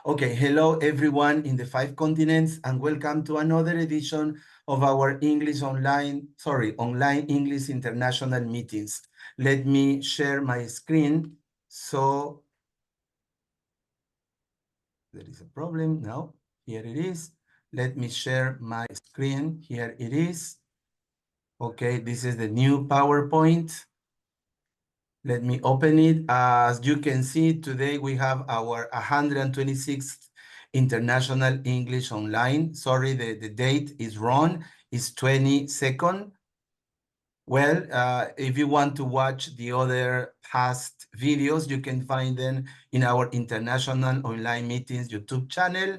Okay, hello everyone in the 5 continents and welcome to another edition of our online English international meetings. Let me share my screen. So there is a problem now. Here it is. Let me share my screen. Here it is. Okay, this is the new PowerPoint. Let me open it. As you can see, today we have our 126th International English Online. Sorry, the date is wrong. It's 22nd. Well, if you want to watch the other past videos, you can find them in our International Online Meetings YouTube channel.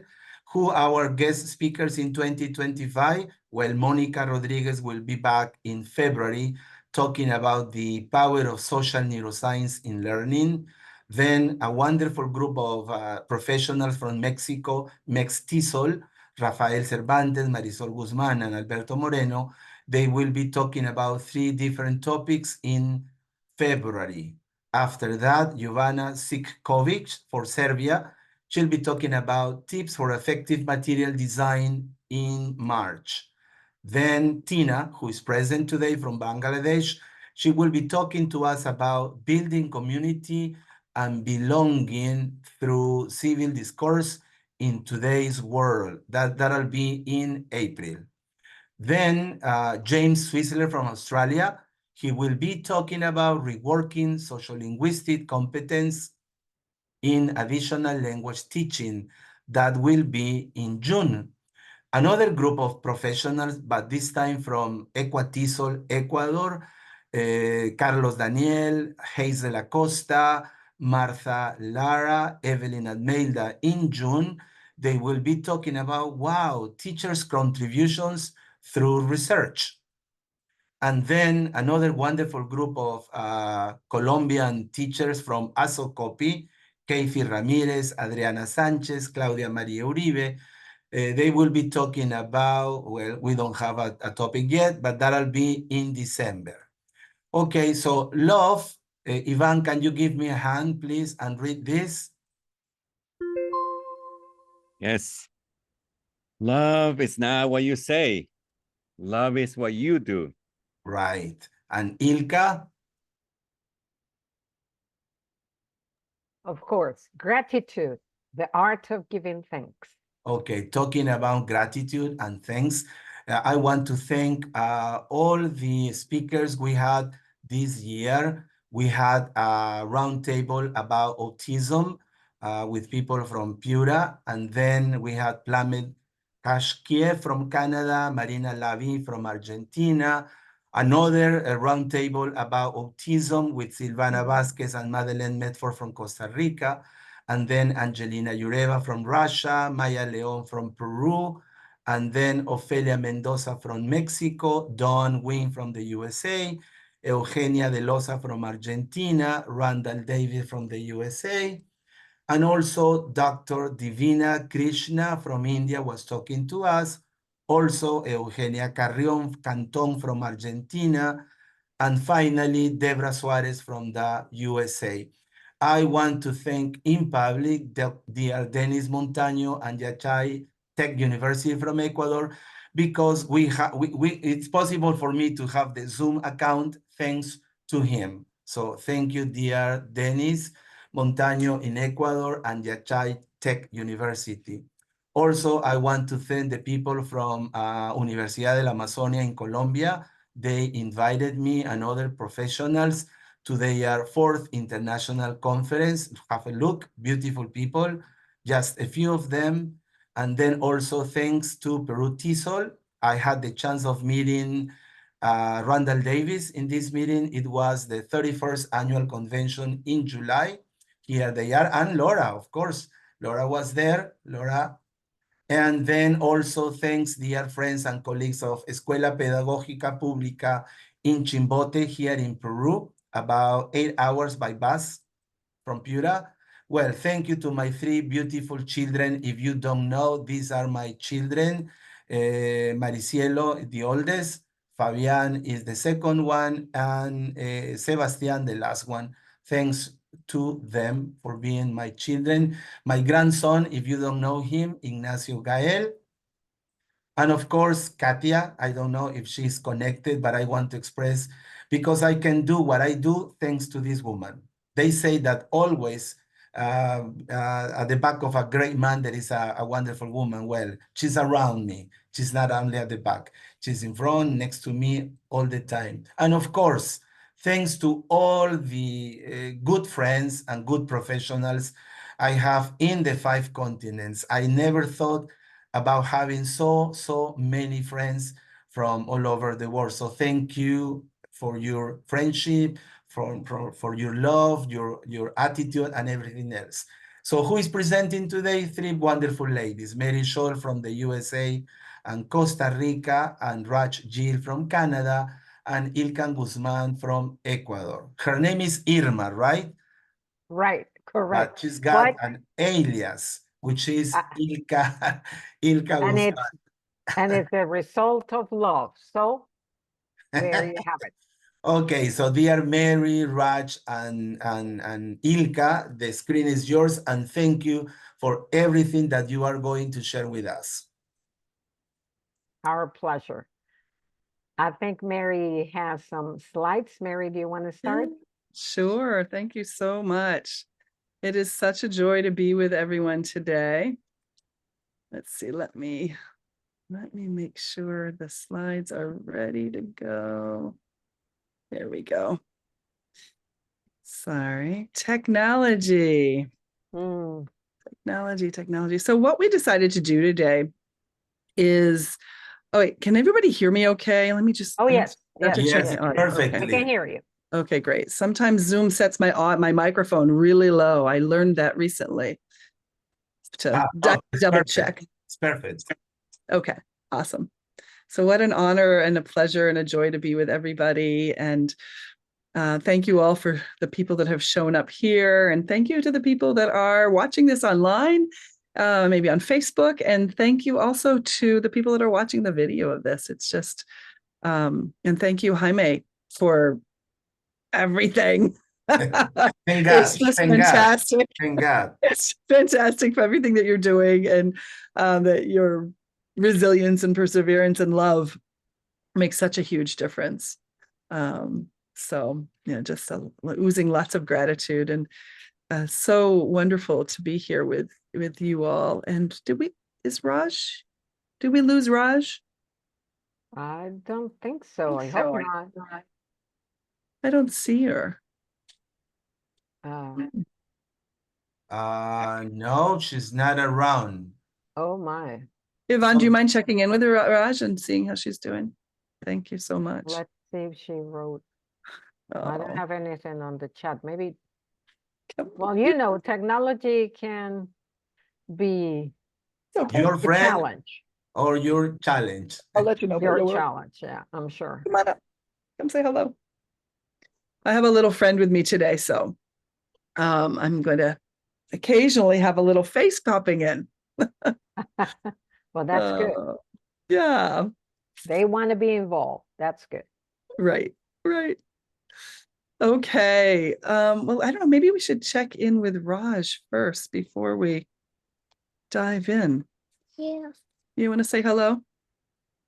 Who our guest speakers in 2025? Well, Monica Rodriguez will be back in February talking about the power of social neuroscience in learning. Then a wonderful group of professionals from Mexico, Mextisol, Rafael Cervantes, Marisol Guzmán, and Alberto Moreno. They will be talking about 3 different topics in February. After that, Jovana Sikkovic for Serbia. She'll be talking about tips for effective material design in March. Then Tina, who is present today from Bangladesh, she will be talking to us about building community and belonging through civil discourse in today's world. That'll be in April. Then James Swissler from Australia, he will be talking about reworking social-linguistic competence in additional language teaching. That will be in June. Another group of professionals, but this time from Equatisol, Ecuador, Carlos Daniel, Hazel Acosta, Martha Lara, Evelyn Admelda in June. They will be talking about, wow, teachers' contributions through research. And then another wonderful group of Colombian teachers from ASOCOPI, Kathy Ramirez, Adriana Sanchez, Claudia Maria Uribe. They will be talking about, well, we don't have a topic yet, but that'll be in December. Okay, so love, Ivan, can you give me a hand, please, and read this? Yes. Love is not what you say. Love is what you do. Right. And Ilka? Of course, gratitude, the art of giving thanks. Okay, talking about gratitude and thanks, I want to thank all the speakers we had this year. We had a roundtable about autism with people from Pura, and then we had Plamet Kashkiev from Canada, Marina Lavi from Argentina, another roundtable about autism with Silvana Vasquez and Madeleine Medford from Costa Rica, and then Angelina Yureva from Russia, Maya Leon from Peru, and then Ofelia Mendoza from Mexico, Dawn Wing from the USA, Eugenia De Loza from Argentina, Randall David from the USA, and also Dr. Divina Krishna from India was talking to us, also Eugenia Carrion Canton from Argentina, and finally Debra Suarez from the USA. I want to thank in public dear Dennis Montaño and Yachay Tech University from Ecuador, because it's possible for me to have the Zoom account thanks to him. So thank you, dear Dennis Montaño in Ecuador and Yachay Tech University. Also, I want to thank the people from Universidad de la Amazonia in Colombia. They invited me and other professionals to their 4th international conference. Have a look, beautiful people, just a few of them. And then also thanks to Peru TESOL, I had the chance of meeting Randall Davis in this meeting. It was the 31st annual convention in July. Here they are, and Laura, of course. Laura was there, Laura. And then also thanks, dear friends and colleagues of Escuela Pedagógica Pública in Chimbote here in Peru, about 8 hours by bus from Piura. Well, thank you to my 3 beautiful children. If you don't know, these are my children. Maricielo, the oldest, Fabian is the second one, and Sebastian, the last one. Thanks to them for being my children. My grandson, if you don't know him, Ignacio Gael. And of course, Katia, I don't know if she's connected, but I want to express, because I can do what I do thanks to this woman. They say that always at the back of a great man, there is a wonderful woman. Well, she's around me. She's not only at the back. She's in front, next to me all the time. And of course, thanks to all the good friends and good professionals I have in the 5 continents. I never thought about having so many friends from all over the world. So thank you for your friendship, for your love, your attitude, and everything else. So who is presenting today? 3 wonderful ladies: Mary Scholl from the USA and Costa Rica, and Raj Gill from Canada, and Ilkan Guzman from Ecuador. Her name is Irma, right? Right, correct. But she's got But- an alias, which is Ilka and Guzman. it's a result of love. So there you have it. Okay, so dear Mary, Raj, and Ilka, the screen is yours, and thank you for everything that you are going to share with us. Our pleasure. I think Mary has some slides. Mary, do you want to start? Sure. Thank you so much. It is such a joy to be with everyone today. Let's see, let me make sure the slides are ready to go. There we go. Sorry, technology. Technology. So what we decided to do today is, oh wait, can everybody hear me okay? Let me just. Oh, yes. I have to check Yes, my audio. perfectly. We can hear you. Okay, great. Sometimes Zoom sets my microphone really low. I learned that recently. To double perfect. check. It's perfect. Okay, awesome. So what an honor and a pleasure and a joy to be with everybody. And thank you all for the people that have shown up here. And thank you to the people that are watching this online, maybe on Facebook. And thank you also to the people that are watching the video of this. It's just, and thank you, Jaime, for everything. Thank God. It's just Thank God. fantastic. Thank God. It's fantastic for everything that you're doing, and that your resilience and perseverance and love makes such a huge difference. So, just oozing lots of gratitude, and so wonderful to be here with you all. And did we lose Raj? I don't think so. I hope not. I don't see her. No, she's not around. Oh my. Yvonne, do you mind checking in with her, Raj, and seeing how she's doing? Thank you so much. Let's see if she wrote. I don't have anything on the chat. Maybe. Well, technology can be Your a friend challenge. or your challenge. I'll let you know. Your challenge, yeah, I'm sure. Come on up. Come say hello. I have a little friend with me today, so I'm going to occasionally have a little face popping in. Well, that's good. Yeah. They want to be involved. That's good. Right. Okay. Well, I don't know. Maybe we should check in with Raj first before we dive in. Yeah. You want to say hello?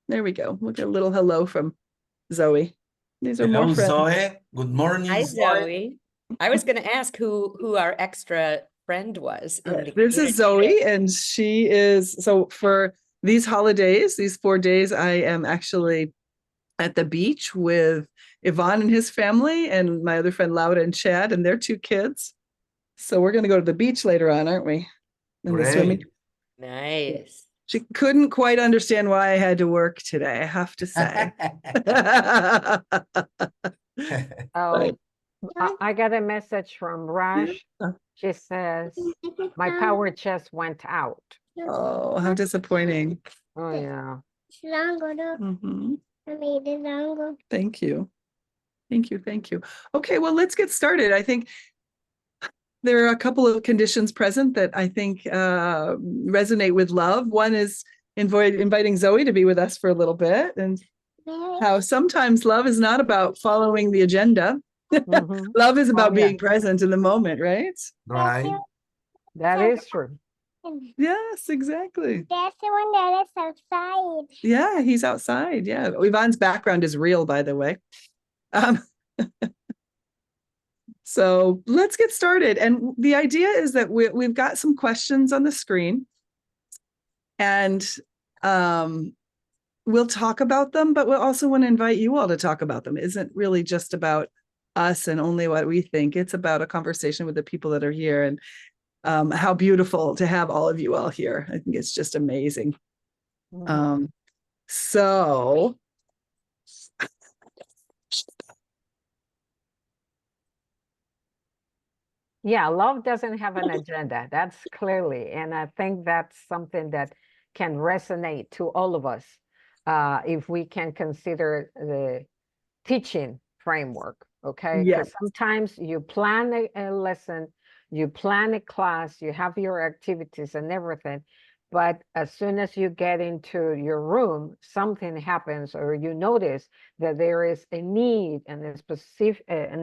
There we go. We'll get a little hello from Zoe. These are Hello, more friends. Zoe. Good morning, Hi, Zoe. Zoe. I was going to ask who our extra friend was. In the This is Zoe, and she is, so for these holidays, these 4 days, I am actually at the beach with Yvonne and his family, and my other friend Laura and Chad and their 2 kids. So we're going to go to the beach later on, aren't we? And the swimming. Great. Nice. She couldn't quite understand why I had to work today, I have to say. Oh, I got a message from Raj. She says, my power chest went out. Oh, how disappointing. Oh, yeah. Mhm. Thank you. Thank you. Okay, well, let's get started. I think there are a couple of conditions present that I think resonate with love. One is inviting Zoe to be with us for a little bit, and how sometimes love is not about following the agenda. Mhm. Love is about yeah. being present in the moment, right? Right? That is true. Yes, exactly. That's the one that is outside. Yeah, he's outside. Yeah. Yvonne's background is real, by the way. Um, so let's get started. And the idea is that we've got some questions on the screen. And we'll talk about them, but we'll also want to invite you all to talk about them. It isn't really just about us and only what we think. It's about a conversation with the people that are here, and how beautiful to have all of you all here. I think it's just amazing. Mhm. So Yeah, love doesn't have an agenda. That's clearly, and I think that's something that can resonate to all of us if we can consider the teaching framework, okay? yeah, Because sometimes you plan a lesson, you plan a class, you have your activities and everything, but as soon as you get into your room, something happens, or you notice that there is a need and a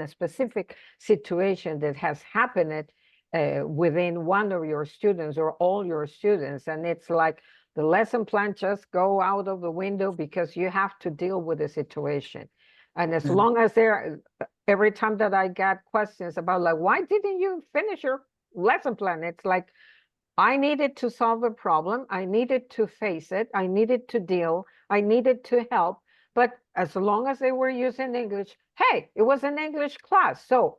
specific situation that has happened within one of your students or all your students, and it's like the lesson plan just go out of the window because you have to deal with the situation. And as long as every time that I got questions about like, why didn't you finish your lesson plan? It's like, I needed to solve a problem. I needed to face it. I needed to deal. I needed to help. But as long as they were using English, hey, it was an English class. So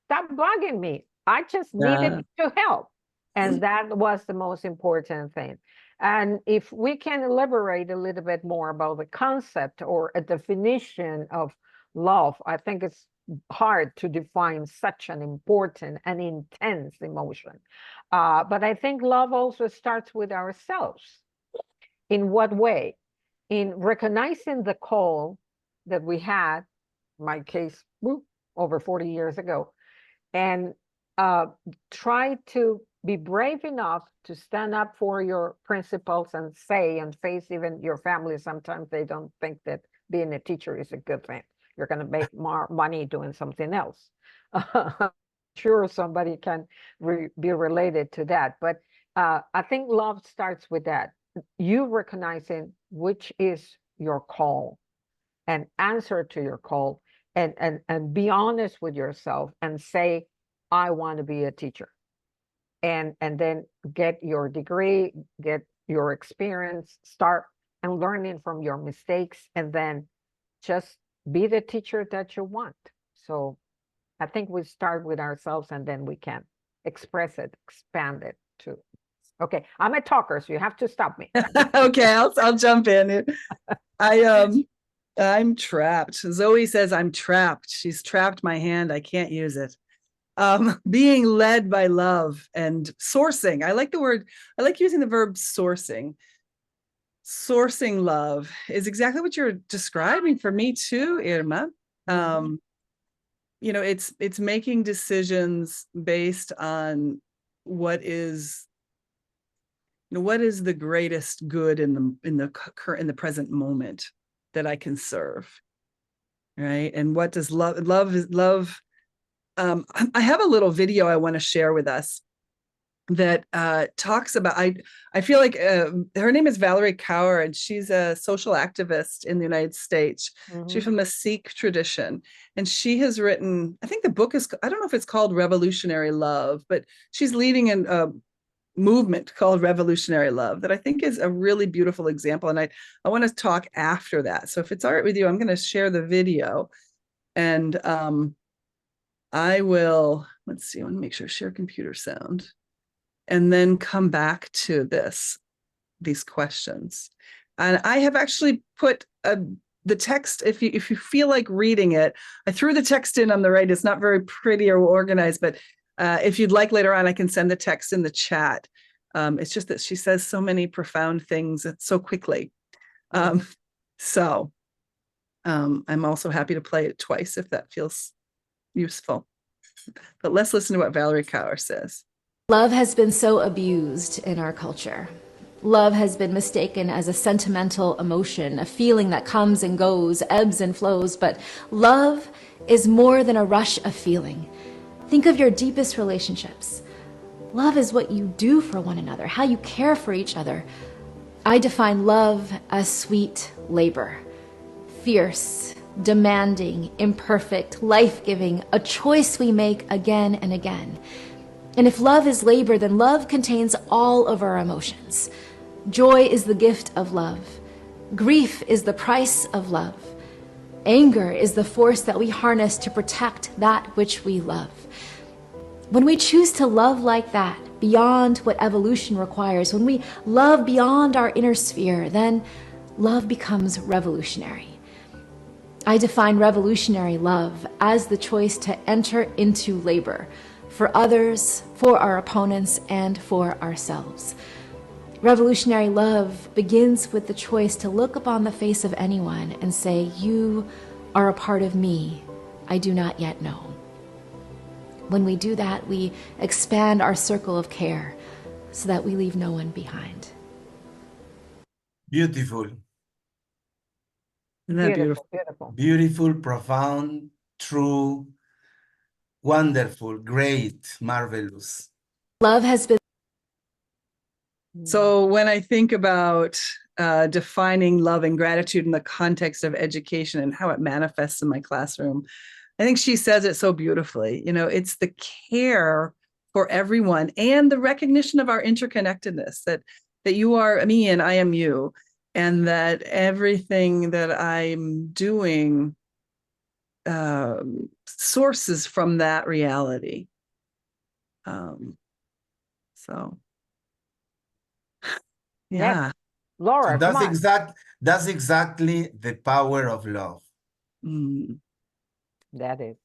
stop bugging me. I just needed to help. And that was the most important thing. And if we can elaborate a little bit more about the concept or a definition of love, I think it's hard to define such an important and intense emotion. But I think love also starts with ourselves. In what way? In recognizing the call that we had, my case, over 40 years ago, and try to be brave enough to stand up for your principles and say and face even your family. Sometimes they don't think that being a teacher is a good thing. You're going to make more money doing something else. Sure, somebody can be related to that. But I think love starts with that. You recognizing which is your call and answer to your call, and be honest with yourself and say, I want to be a teacher. And then get your degree, get your experience, start and learning from your mistakes, and then just be the teacher that you want. So I think we start with ourselves, and then we can express it, expand it too. Okay, I'm a talker, so you have to stop me. okay, I'll jump in. I'm trapped. Zoe says I'm trapped. She's trapped my hand. I can't use it. Being led by love and sourcing. I like using the verb sourcing. Sourcing love is exactly what you're describing for me too, Irma. You know, it's making decisions based on what is the greatest good in the present moment that I can serve, right? And what does love? I have a little video I want to share with us that talks about. I feel like her name is Valerie Kaur, and she's a social activist in the United States. She's from the Sikh tradition, and she has written. I think the book is. I don't know if it's called Revolutionary Love, but she's leading a movement called Revolutionary Love that I think is a really beautiful example. And I want to talk after that. So if it's all right with you, I'm going to share the video, and I will, let's see, I want to make sure share computer sound, and then come back to these questions. And I have actually put the text, if you feel like reading it, I threw the text in on the right. It's not very pretty or organized, but if you'd like later on, I can send the text in the chat. It's just that she says so many profound things so quickly. So I'm also happy to play it twice if that feels useful. But let's listen to what Valerie Kaur says. Love has been so abused in our culture. Love has been mistaken as a sentimental emotion, a feeling that comes and goes, ebbs and flows, but love is more than a rush of feeling. Think of your deepest relationships. Love is what you do for one another, how you care for each other. I define love as sweet labor, fierce, demanding, imperfect, life-giving, a choice we make again and again. And if love is labor, then love contains all of our emotions. Joy is the gift of love. Grief is the price of love. Anger is the force that we harness to protect that which we love. When we choose to love like that, beyond what evolution requires, when we love beyond our inner sphere, then love becomes revolutionary. I define revolutionary love as the choice to enter into labor for others, for our opponents, and for ourselves. Revolutionary love begins with the choice to look upon the face of anyone and say, "You are a part of me I do not yet know." When we do that, we expand our circle of care so that we leave no one behind. Beautiful, Isn't that beautiful? Beautiful. beautiful, profound, true, wonderful, great, marvelous. Love has been So when I think about defining love and gratitude in the context of education and how it manifests in my classroom, I think she says it so beautifully. You know, it's the care for everyone and the recognition of our interconnectedness, that you are me and I am you, and that everything that I'm doing sources from that reality. So yeah. Laura, So come on. that's exactly the power of love. Mm. That is.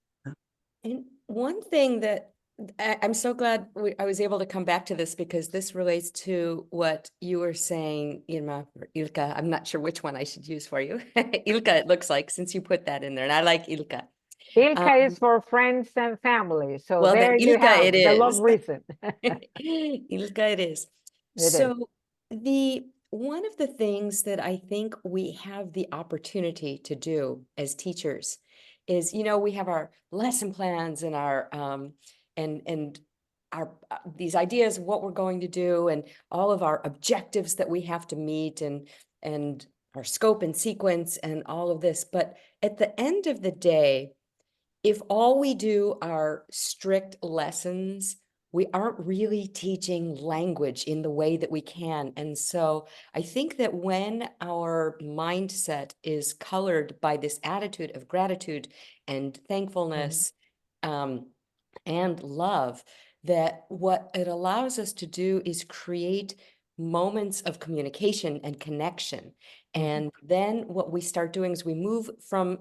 And one thing that I'm so glad I was able to come back to this, because this relates to what you were saying, Irma, or Ilka. I'm not sure which one I should use for you. Ilka, it looks like, since you put that in there, and I like Ilka. Ilka is for friends and family. So Well, there then you Ilka have it the love is. reason. Ilka it is. It is. So one of the things that I think we have the opportunity to do as teachers is, you know, we have our lesson plans and our and our these ideas of what we're going to do, and all of our objectives that we have to meet, and our scope and sequence and all of this. But at the end of the day, if all we do are strict lessons, we aren't really teaching language in the way that we can. And so I think that when our mindset is colored by this attitude of gratitude and thankfulness, and love, that what it allows us to do is create moments of communication and connection. And then what we start doing is we move from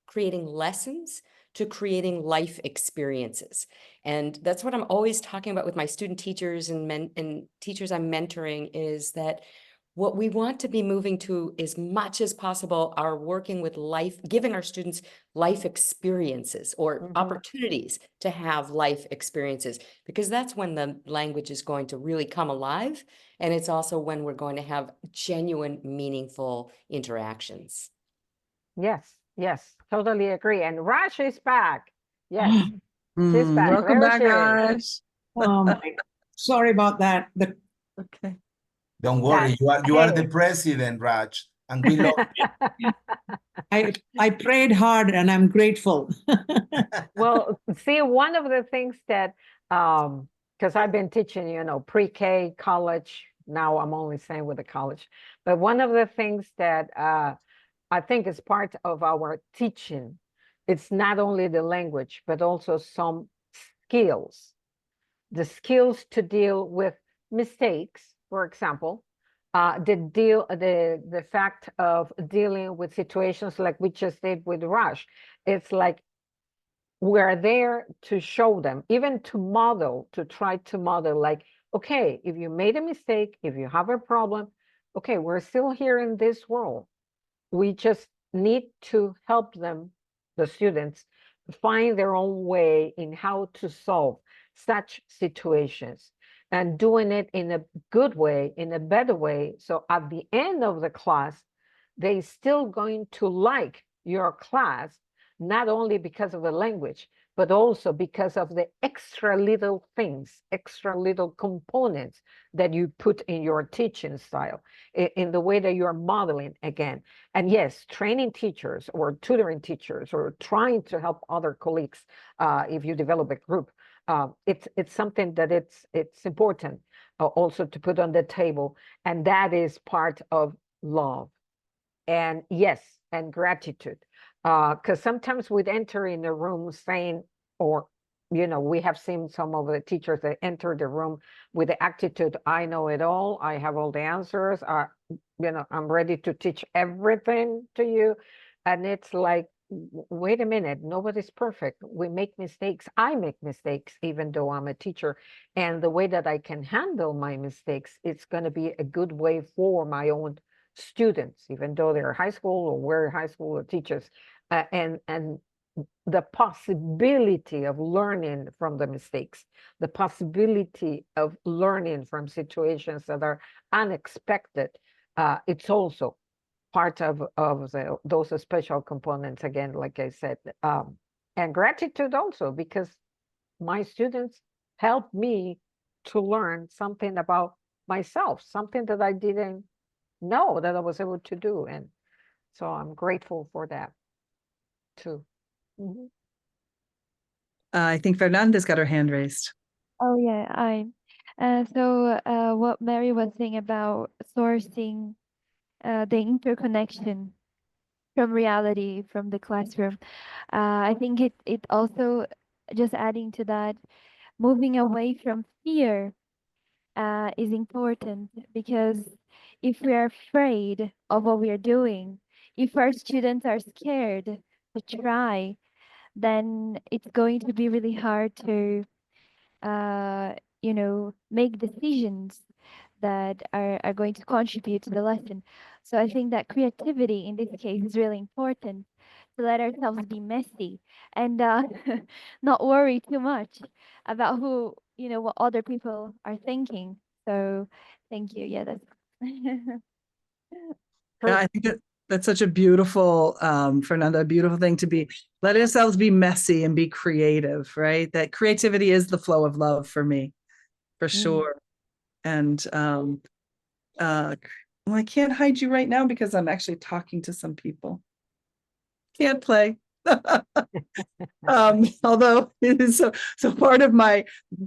creating lessons to creating life experiences. And that's what I'm always talking about with my student teachers and teachers I'm mentoring, is that what we want to be moving to, as much as possible, are working with life, giving our students life experiences or opportunities to have life experiences, because that's when the language is going to really come alive. And it's also when we're going to have genuine, meaningful interactions. Yes, yes, totally agree. And Raj is back. Yes, she's back. Welcome There back, she is. Raj. Sorry about that. Okay. Don't worry, you are the president, Raj, and we love you. I prayed hard and I'm grateful. Well, see, one of the things that, because I've been teaching, you know, pre-K, college, now I'm only saying with the college, but one of the things that I think is part of our teaching, it's not only the language, but also some skills. The skills to deal with mistakes, for example, the fact of dealing with situations like we just did with Raj. It's like we're there to show them, even to model, to try to model, like, okay, if you made a mistake, if you have a problem, okay, we're still here in this world. We just need to help them, the students, find their own way in how to solve such situations, and doing it in a good way, in a better way. So at the end of the class, they still going to like your class, not only because of the language, but also because of the extra little things, extra little components that you put in your teaching style, in the way that you're modeling again. And yes, training teachers or tutoring teachers or trying to help other colleagues, if you develop a group, it's something that it's important also to put on the table, and that is part of love. And yes, and gratitude. Because sometimes we'd enter in a room saying, or, we have seen some of the teachers that enter the room with the attitude, I know it all, I have all the answers, I'm ready to teach everything to you. And it's like, wait a minute, nobody's perfect. We make mistakes. I make mistakes, even though I'm a teacher. And the way that I can handle my mistakes, it's going to be a good way for my own students, even though they're high school or we're high school teachers, and the possibility of learning from the mistakes, the possibility of learning from situations that are unexpected. It's also part of those special components, again, like I said, and gratitude also, because my students helped me to learn something about myself, something that I didn't know that I was able to do. And so I'm grateful for that too. Mhm. I think Fernanda's got her hand raised. Oh yeah, what Mary was saying about sourcing the interconnection from reality, from the classroom. I think it also, just adding to that, moving away from fear is important, because if we are afraid of what we are doing, if our students are scared to try, then it's going to be really hard to make decisions that are going to contribute to the lesson. So I think that creativity in this case is really important, to let ourselves be messy and not worry too much about what other people are thinking. So thank you. Yeah, that's Yeah, I think that's such a beautiful, Fernanda, a beautiful thing to be. Let ourselves be messy and be creative, right? That creativity is the flow of love for me, for sure. And well, I can't hide you right now because I'm actually talking to some people. Can't play. Although it is so part of my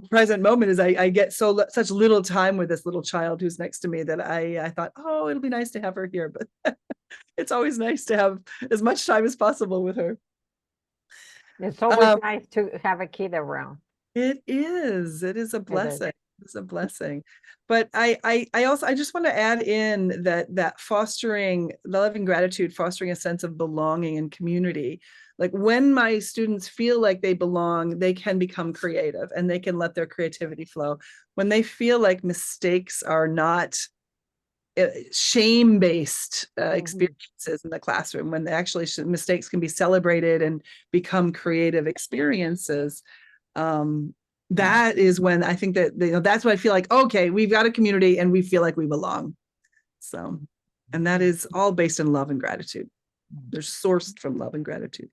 present moment is I get such little time with this little child who's next to me that I thought, oh, it'll be nice to have her here, but it's always nice to have as much time as possible with her. It's always nice to have a kid around. It is a blessing. It's a blessing. But I just want to add in that fostering love and gratitude, fostering a sense of belonging and community. Like when my students feel like they belong, they can become creative and they can let their creativity flow. When they feel like mistakes are not shame-based experiences in the classroom, when actually mistakes can be celebrated and become creative experiences, that is when I think that that's when I feel like, okay, we've got a community and we feel like we belong. So, and that is all based in love and gratitude. They're sourced from love and gratitude.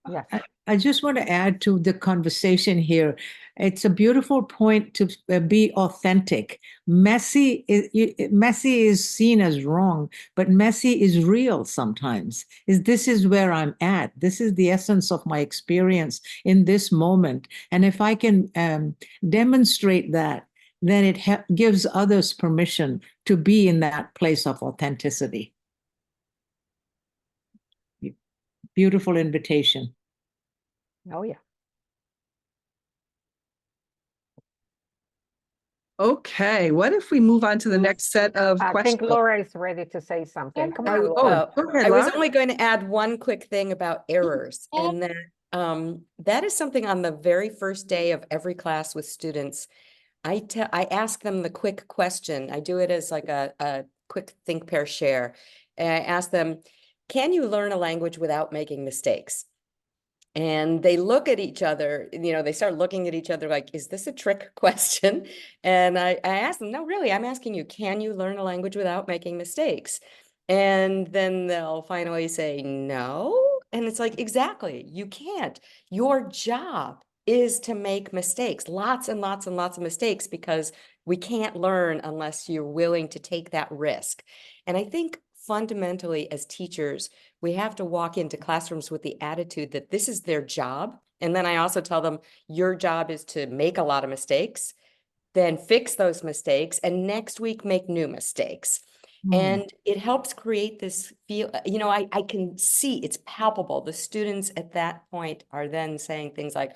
Yes. I just want to add to the conversation here. It's a beautiful point to be authentic. Messy is seen as wrong, but messy is real sometimes. This is where I'm at. This is the essence of my experience in this moment. And if I can demonstrate that, then it gives others permission to be in that place of authenticity. Beautiful invitation. Oh, yeah. Okay, what if we move on to the next set of I questions? think Laura is ready to say something. Come on, Laura. Go ahead, I was Laura. only going to add one quick thing about errors, and that is something on the very first day of every class with students. I ask them the quick question. I do it as like a quick think, pair, share. And I ask them, can you learn a language without making mistakes? And they look at each other, they start looking at each other like, is this a trick question? And I ask them, no, really, I'm asking you, can you learn a language without making mistakes? And then they'll finally say no. And it's like, exactly, you can't. Your job is to make mistakes, lots and lots and lots of mistakes, because we can't learn unless you're willing to take that risk. And I think fundamentally as teachers, we have to walk into classrooms with the attitude that this is their job. And then I also tell them, your job is to make a lot of mistakes, then fix those mistakes, and next week make new mistakes. And it helps create this feel, I can see, it's palpable. The students at that point are then saying things like,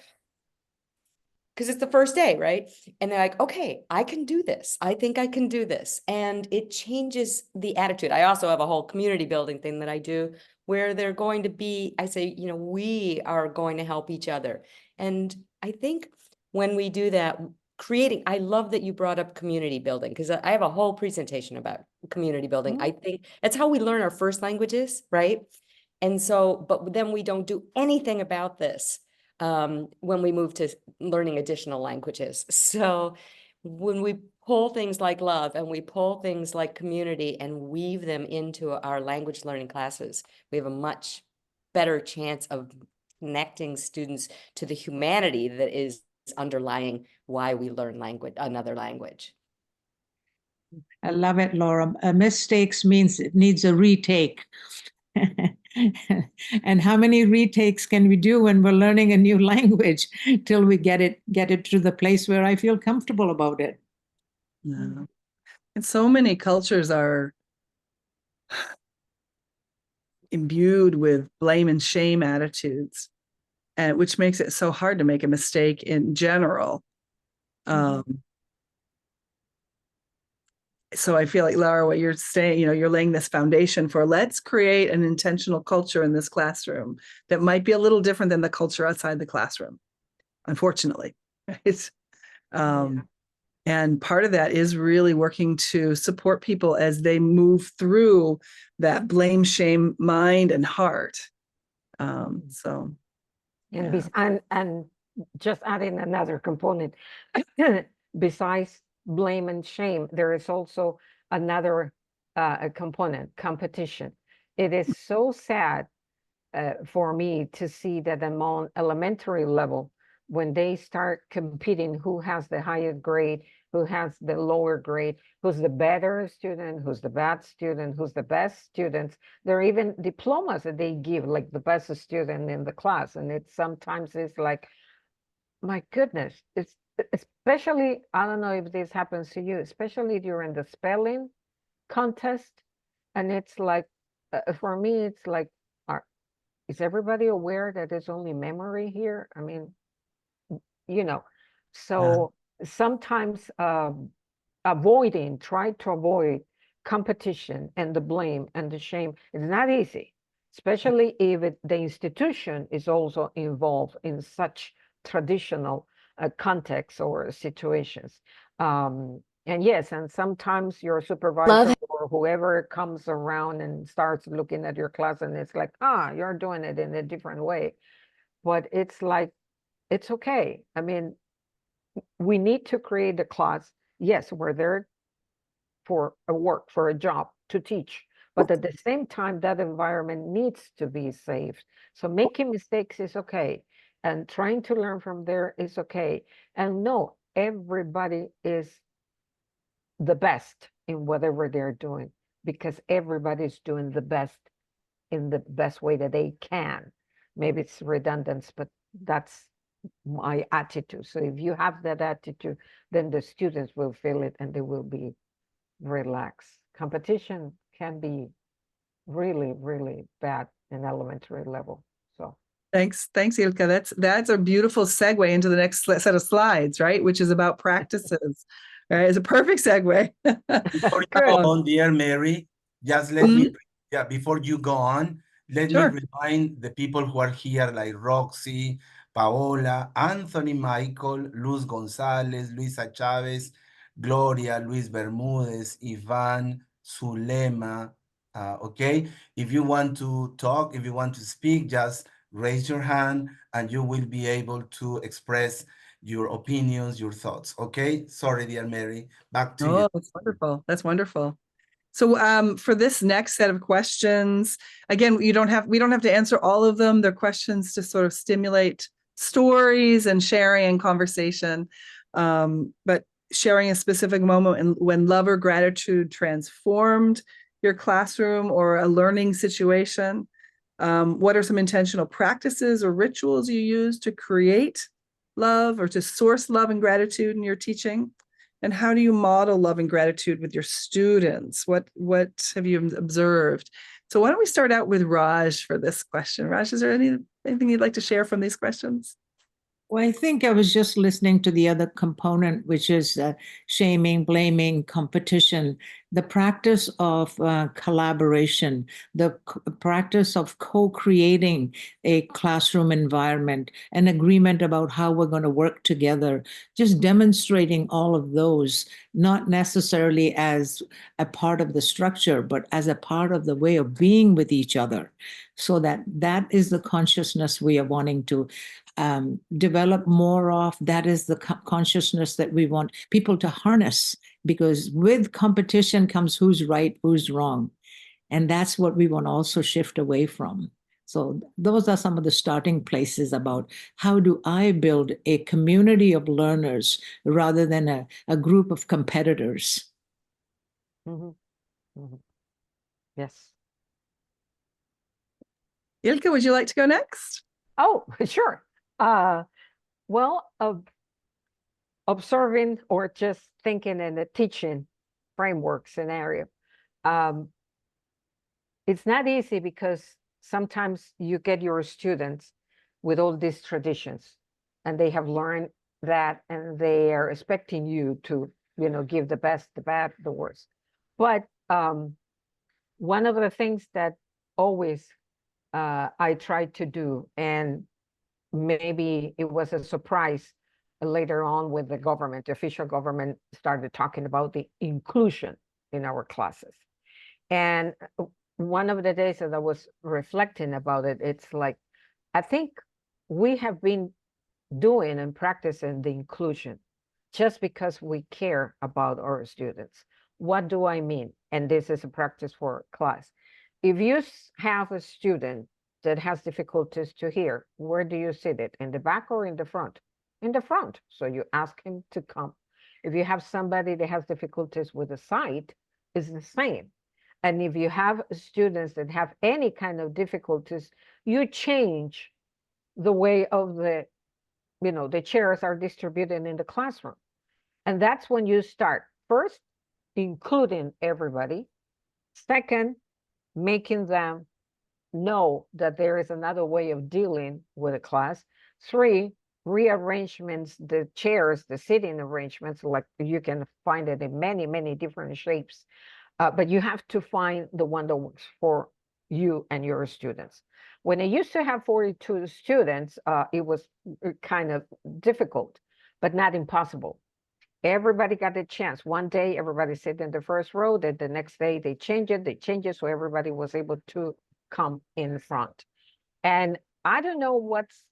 because it's the first day, right? And they're like, okay, I can do this. I think I can do this. And it changes the attitude. I also have a whole community building thing that I do where they're going to be, I say, we are going to help each other. And I think when we do that, I love that you brought up community building, because I have a whole presentation about community building. I think that's how we learn our first languages, right? And so, but then we don't do anything about this when we move to learning additional languages. So when we pull things like love and we pull things like community and weave them into our language learning classes, we have a much better chance of connecting students to the humanity that is underlying why we learn another language. I love it, Laura. Mistakes means it needs a retake. And how many retakes can we do when we're learning a new language till we get it to the place where I feel comfortable about it? Yeah. And so many cultures are imbued with blame and shame attitudes, and which makes it so hard to make a mistake in general. So I feel like, Laura, what you're saying, you're laying this foundation for, let's create an intentional culture in this classroom that might be a little different than the culture outside the classroom, unfortunately. Right? And part of that is really working to support people as they move through that blame, shame, mind and heart. So. And just adding another component, besides blame and shame, there is also another component, competition. It is so sad for me to see that among elementary level, when they start competing, who has the highest grade, who has the lower grade, who's the better student, who's the bad student, who's the best students. There are even diplomas that they give, like the best student in the class. And it sometimes is like, my goodness, it's especially, I don't know if this happens to you, especially during the spelling contest. And it's like, for me, it's like, is everybody aware that there's only memory here? I mean, so sometimes try to avoid competition and the blame and the shame is not easy, especially if the institution is also involved in such traditional contexts or situations. And yes, and sometimes your supervisor or whoever comes around and starts looking at your class and it's like, you're doing it in a different way. But it's like, it's okay. I mean, we need to create a class. Yes, we're there for a job, to teach. But at the same time, that environment needs to be safe. So making mistakes is okay. And trying to learn from there is okay. And no, everybody is the best in whatever they're doing, because everybody's doing the best in the best way that they can. Maybe it's redundant, but that's my attitude. So if you have that attitude, then the students will feel it and they will be relaxed. Competition can be really, really bad in elementary level. So Thanks, Ilka. That's a beautiful segue into the next set of slides, right? Which is about practices. Right, it's a perfect segue. Before you go on, dear Mary, just let me, before you go on, let me remind the people who are here, like Roxy, Paola, Anthony Michael, Luz Gonzalez, Luisa Chavez, Gloria, Luis Bermudez, Ivan, Zulema, okay? If you want to talk, if you want to speak, just raise your hand and you will be able to express your opinions, your thoughts, okay? Sorry, dear Mary, back to you. Oh, that's wonderful. That's wonderful. So for this next set of questions, again, we don't have to answer all of them. They're questions to sort of stimulate stories and sharing and conversation. But sharing a specific moment when love or gratitude transformed your classroom or a learning situation. What are some intentional practices or rituals you use to create love or to source love and gratitude in your teaching? And how do you model love and gratitude with your students? What have you observed? So why don't we start out with Raj for this question? Raj, is there anything you'd like to share from these questions? Well, I think I was just listening to the other component, which is shaming, blaming, competition, the practice of collaboration, the practice of co-creating a classroom environment, an agreement about how we're going to work together, just demonstrating all of those, not necessarily as a part of the structure, but as a part of the way of being with each other. So that is the consciousness we are wanting to develop more of. That is the consciousness that we want people to harness, because with competition comes who's right, who's wrong. And that's what we want to also shift away from. So those are some of the starting places about how do I build a community of learners rather than a group of competitors. Yes. Ilka, would you like to go next? Oh, sure. Well, observing or just thinking in a teaching framework scenario. It's not easy because sometimes you get your students with all these traditions and they have learned that and they are expecting you to, give the best, the bad, the worst. But one of the things that always I tried to do, and maybe it was a surprise later on with the government, the official government started talking about the inclusion in our classes. And one of the days that I was reflecting about it, it's like, I think we have been doing and practicing the inclusion just because we care about our students. What do I mean? And this is a practice for class. If you have a student that has difficulties to hear, where do you sit it? In the back or in the front? In the front. So you ask him to come. If you have somebody that has difficulties with the sight, it's the same. And if you have students that have any kind of difficulties, you change the way of the chairs are distributed in the classroom. And that's when you start. First, including everybody. Second, making them know that there is another way of dealing with a class. 3, rearrangements, the chairs, the sitting arrangements, like you can find it in many, many different shapes. But you have to find the one that works for you and your students. When I used to have 42 students, it was kind of difficult, but not impossible. Everybody got a chance. One day, everybody sat in the first row. Then the next day, they changed it, so everybody was able to come in front. And I don't know what's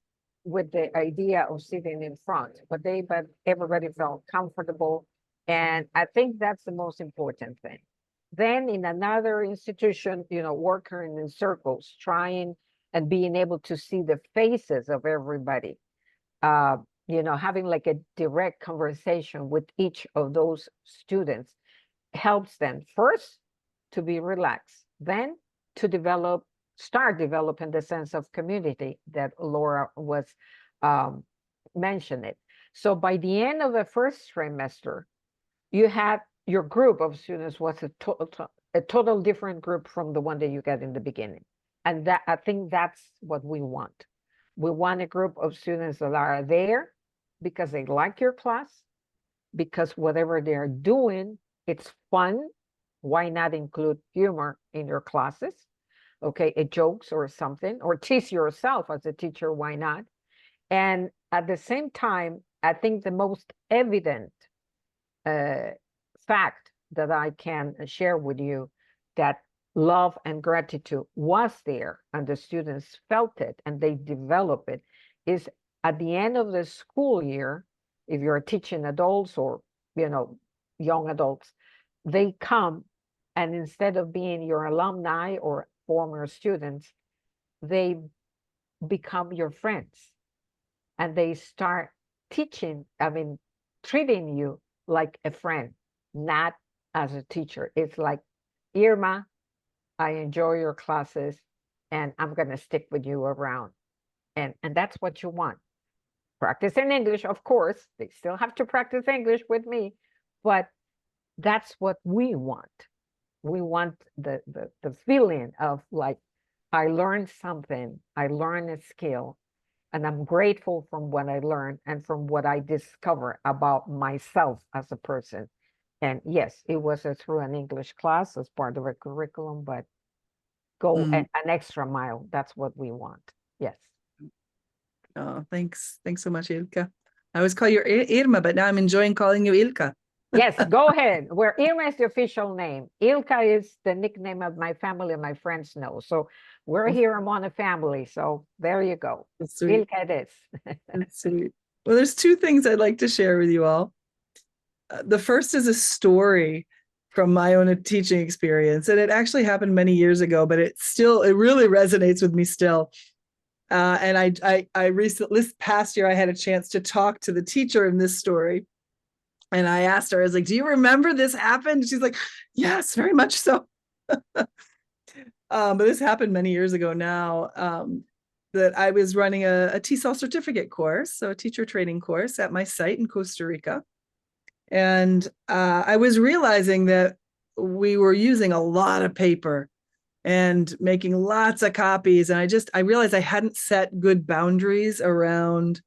with the idea of sitting in front, but everybody felt comfortable. And I think that's the most important thing. Then in another institution, working in circles, trying and being able to see the faces of everybody, having like a direct conversation with each of those students helps them first to be relaxed, then to start developing the sense of community that Laura was mentioning. So by the end of the first trimester, you had your group of students was a total different group from the one that you get in the beginning. And that, I think that's what we want. We want a group of students that are there because they like your class, because whatever they're doing, it's fun. Why not include humor in your classes? Okay, jokes or something, or tease yourself as a teacher, why not? And at the same time, I think the most evident fact that I can share with you that love and gratitude was there and the students felt it and they develop it is at the end of the school year, if you're teaching adults or, young adults, they come And instead of being your alumni or former students, they become your friends and they start teaching, treating you like a friend, not as a teacher. It's like, Irma, I enjoy your classes and I'm going to stick with you around. And that's what you want. Practice in English, of course. They still have to practice English with me, but that's what we want. We want the feeling of like, I learned something, I learned a skill, and I'm grateful from what I learned and from what I discover about myself as a person. And yes, it was through an English class as part of a curriculum, but go an extra mile. That's what we want. Yes. Oh, thanks. Thanks so much, Ilka. I always call you Irma, but now I'm enjoying calling you Ilka. Yes, go ahead. Where Irma is the official name. Ilka is the nickname of my family and my friends know. So we're here among a family. So there you go. That's sweet. Ilka it is. That's sweet. Well, there's two things I'd like to share with you all. The first is a story from my own teaching experience. And it actually happened many years ago, but it really resonates with me still. And I recently, this past year, I had a chance to talk to the teacher in this story. And I asked her, I was like, do you remember this happened? She's like, yes, very much so. But this happened many years ago now, that I was running a TESOL certificate course, so a teacher training course at my site in Costa Rica. And I was realizing that we were using a lot of paper and making lots of copies. And I realized I hadn't set good boundaries around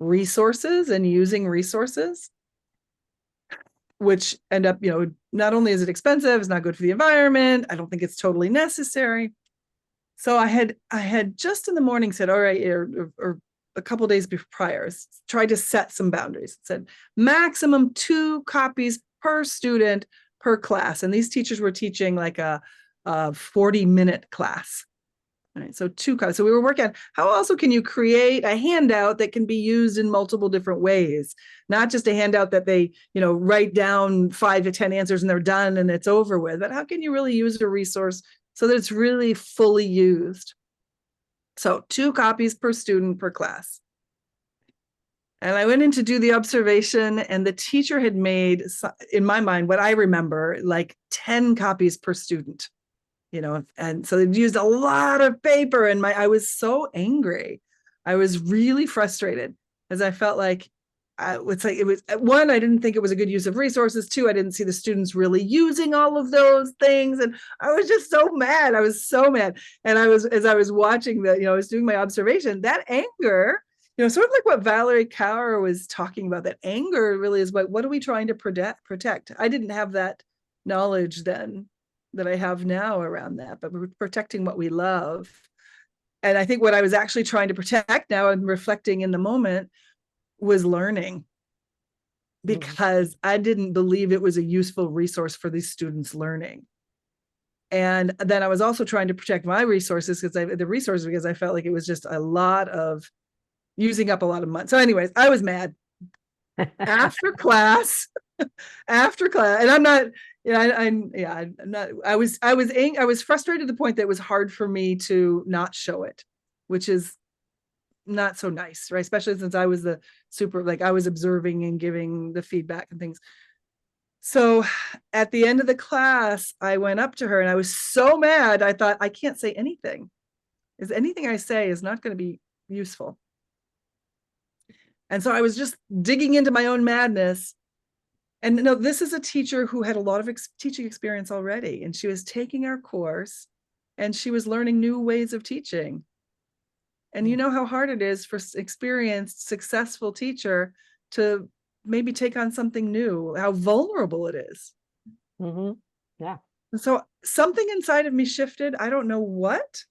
resources and using resources, which end up, not only is it expensive, it's not good for the environment. I don't think it's totally necessary. So I had just in the morning said, all right, or a couple of days prior, tried to set some boundaries. It said maximum 2 copies per student per class. And these teachers were teaching like a 40-minute class. All right, so 2 copies. So we were working on how also can you create a handout that can be used in multiple different ways, not just a handout that they, write down 5 to 10 answers and they're done and it's over with, but how can you really use a resource so that it's really fully used? So 2 copies per student per class. And I went in to do the observation and the teacher had made, in my mind, what I remember, like 10 copies per student. And so they used a lot of paper and I was so angry. I was really frustrated as I felt like it was 1, I didn't think it was a good use of resources. 2, I didn't see the students really using all of those things. And I was just so mad. I was so mad. And as I was watching I was doing my observation, that anger, sort of like what Valerie Kaur was talking about, that anger really is what are we trying to protect? I didn't have that knowledge then that I have now around that, but we're protecting what we love. And I think what I was actually trying to protect now and reflecting in the moment was learning, because I didn't believe it was a useful resource for these students learning. And then I was also trying to protect my resources because I felt like it was just a lot of using up a lot of money. So anyways, I was mad after class, and I'm not, I was frustrated to the point that it was hard for me to not show it, which is not so nice, right? Especially since I was I was observing and giving the feedback and things. So at the end of the class, I went up to her and I was so mad. I thought, I can't say anything. Anything I say is not going to be useful. And so I was just digging into my own madness. And no, this is a teacher who had a lot of teaching experience already, and she was taking our course and she was learning new ways of teaching. And you know how hard it is for experienced, successful teacher to maybe take on something new, how vulnerable it is. Yeah. And so something inside of me shifted. I don't know what,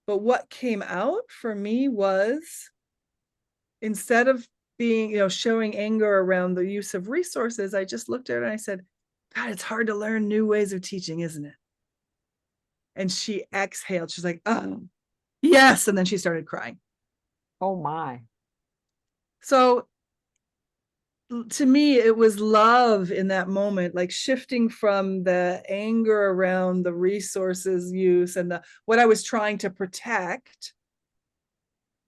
but what came out for me was, instead of being, showing anger around the use of resources, I just looked at her and I said, God, it's hard to learn new ways of teaching, isn't it? And she exhaled. She's like, oh, yes. And then she started crying. Oh my. So to me, it was love in that moment, like shifting from the anger around the resources use and what I was trying to protect,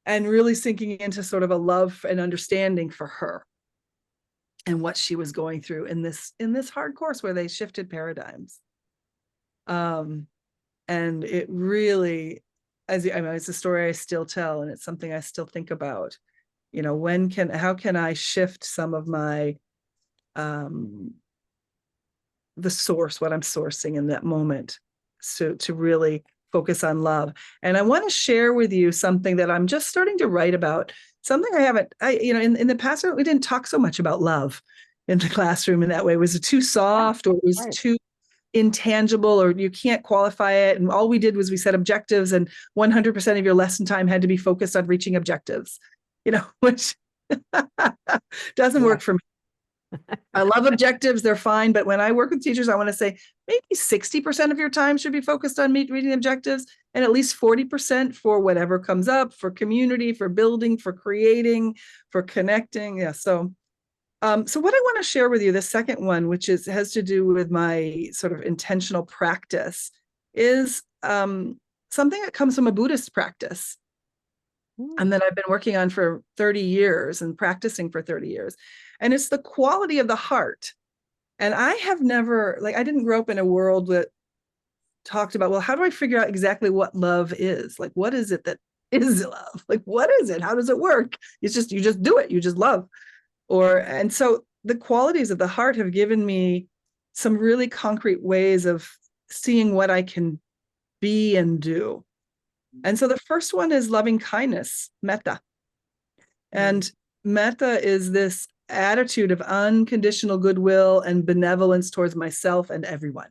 and really sinking into sort of a love and understanding for her and what she was going through in this hard course where they shifted paradigms. And it really, it's a story I still tell, and it's something I still think about. You know, how can I shift some of my, the source, what I'm sourcing in that moment, so to really focus on love. And I want to share with you something that I'm just starting to write about, something in the past, we didn't talk so much about love in the classroom in that way. Was it too soft, or it was too intangible, or you can't qualify it? And all we did was we set objectives, and 100% of your lesson time had to be focused on reaching objectives, which doesn't work for me. I love objectives, they're fine, but when I work with teachers, I want to say maybe 60% of your time should be focused on reading objectives, and at least 40% for whatever comes up, for community, for building, for creating, for connecting. Yeah. So what I want to share with you, the second one, which has to do with my sort of intentional practice, is something that comes from a Buddhist practice, and that I've been working on for 30 years and practicing for 30 years. And it's the quality of the heart. And I have never, I didn't grow up in a world that talked about, well, how do I figure out exactly what love is? Like, what is it that is love? Like, what is it? How does it work? You just do it. You just love. And so the qualities of the heart have given me some really concrete ways of seeing what I can be and do. And so the first one is loving kindness, metta. And metta is this attitude of unconditional goodwill and benevolence towards myself and everyone.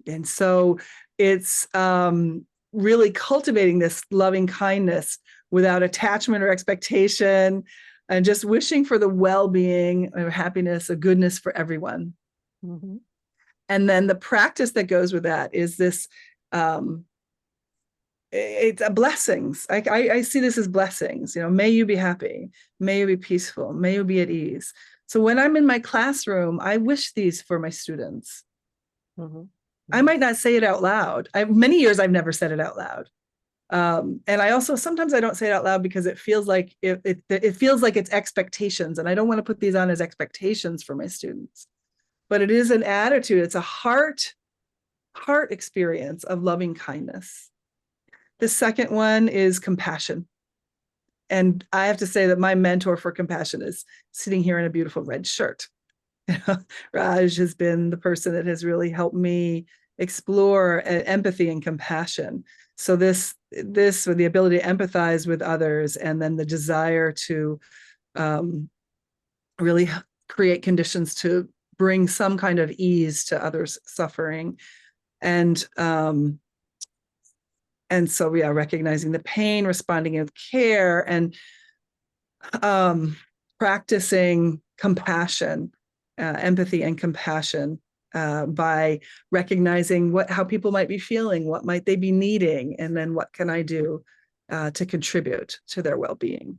And so it's really cultivating this loving kindness without attachment or expectation, and just wishing for the well-being or happiness, or goodness for everyone. Mm-hmm. And then the practice that goes with that is this, it's a blessings. I see this as blessings. May you be happy, may you be peaceful, may you be at ease. So when I'm in my classroom, I wish these for my students. Mm-hmm. I might not say it out loud. Many years I've never said it out loud. And I also, sometimes I don't say it out loud because it feels like it feels like it's expectations, and I don't want to put these on as expectations for my students. But it is an attitude. It's a heart experience of loving kindness. The second one is compassion. And I have to say that my mentor for compassion is sitting here in a beautiful red shirt. Raj has been the person that has really helped me explore empathy and compassion. So this with the ability to empathize with others, and then the desire to really create conditions to bring some kind of ease to others' suffering. And so we are recognizing the pain, responding with care, and practicing compassion, empathy and compassion, by recognizing how people might be feeling, what might they be needing, and then what can I do to contribute to their well-being.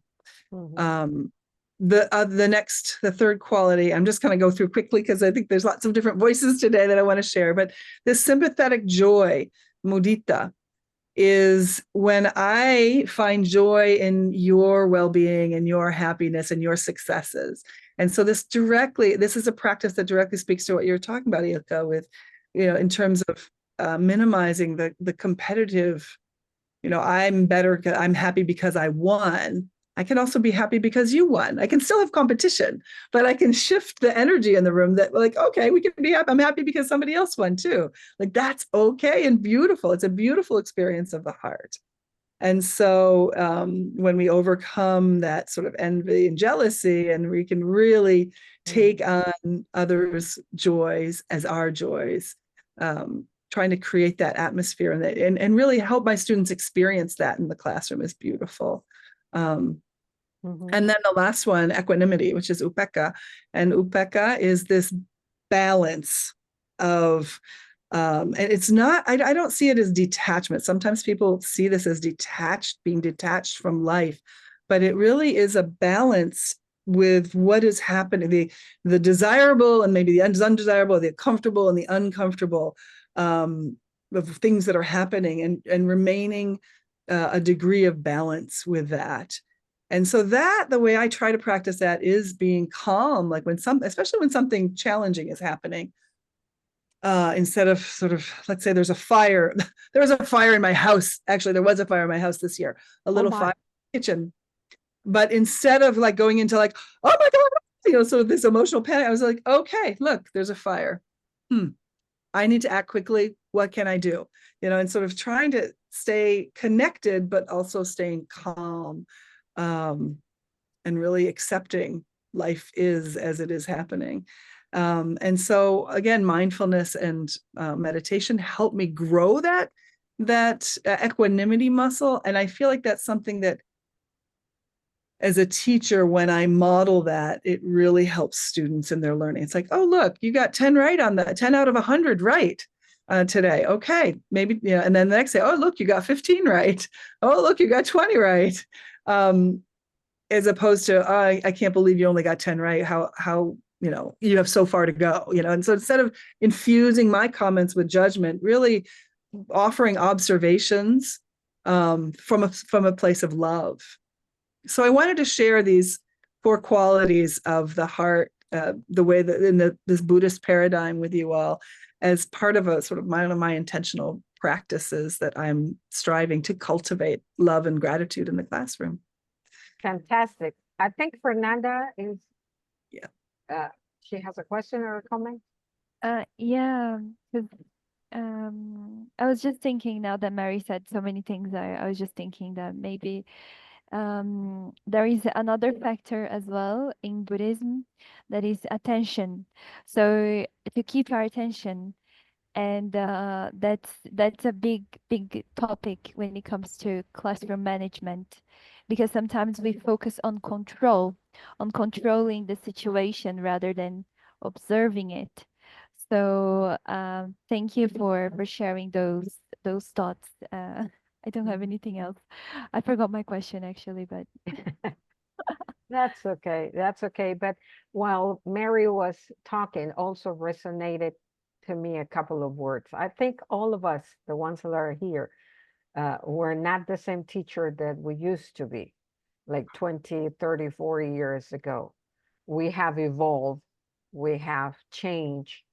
Mm-hmm. The third quality, I'm just going to go through quickly because I think there's lots of different voices today that I want to share, but this sympathetic joy, mudita, is when I find joy in your well-being and your happiness and your successes. And so this is a practice that directly speaks to what you're talking about, Ilka, with, in terms of minimizing the competitive, I'm better, I'm happy because I won. I can also be happy because you won. I can still have competition, but I can shift the energy in the room that, like, okay, we can be happy. I'm happy because somebody else won too. Like, that's okay and beautiful. It's a beautiful experience of the heart. And so when we overcome that sort of envy and jealousy, and we can really take on others' joys as our joys, trying to create that atmosphere and really help my students experience that in the classroom is beautiful. And then the last one, equanimity, which is upekkha. And upekkha is this balance of, and it's not, I don't see it as detachment. Sometimes people see this as being detached from life, but it really is a balance with what is happening, the desirable and maybe the undesirable, the comfortable and the uncomfortable of things that are happening, and remaining a degree of balance with that. And so that the way I try to practice that is being calm, like especially when something challenging is happening. Instead of sort of, let's say there's a fire. There was a fire in my house. Actually, there was a fire in my house this year, a little fire in the kitchen. But instead of like going into like, oh my God, sort of this emotional panic, I was like, okay, look, there's a fire. I need to act quickly. What can I do? And sort of trying to stay connected, but also staying calm, and really accepting life is as it is happening. And so again, mindfulness and meditation help me grow that equanimity muscle. And I feel like that's something that as a teacher, when I model that, it really helps students in their learning. It's like, oh, look, you got 10 right on that, 10 out of 100 right today. Okay, maybe, and then the next day, oh, look, you got 15 right. Oh, look, you got 20 right. As opposed to, oh, I can't believe you only got 10 right. How you have so far to go, and so instead of infusing my comments with judgment, really offering observations from a place of love. So I wanted to share these 4 qualities of the heart, the way that in this Buddhist paradigm with you all, as part of a sort of my intentional practices that I'm striving to cultivate love and gratitude in the classroom. Fantastic. I think Fernanda is, Yeah. She has a question or a comment? Yeah, 'cause I was just thinking now that Mary said so many things, I was just thinking that maybe there is another factor as well in Buddhism, that is attention. So to keep our attention, and that's a big topic when it comes to classroom management, because sometimes we focus on controlling the situation rather than observing it. So thank you for sharing those thoughts. I don't have anything else. I forgot my question actually, but That's okay. That's okay. But while Mary was talking, also resonated to me a couple of words. I think all of us, the ones that are here, we're not the same teacher that we used to be, like 20, 30, 40 years ago. We have evolved, we have changed,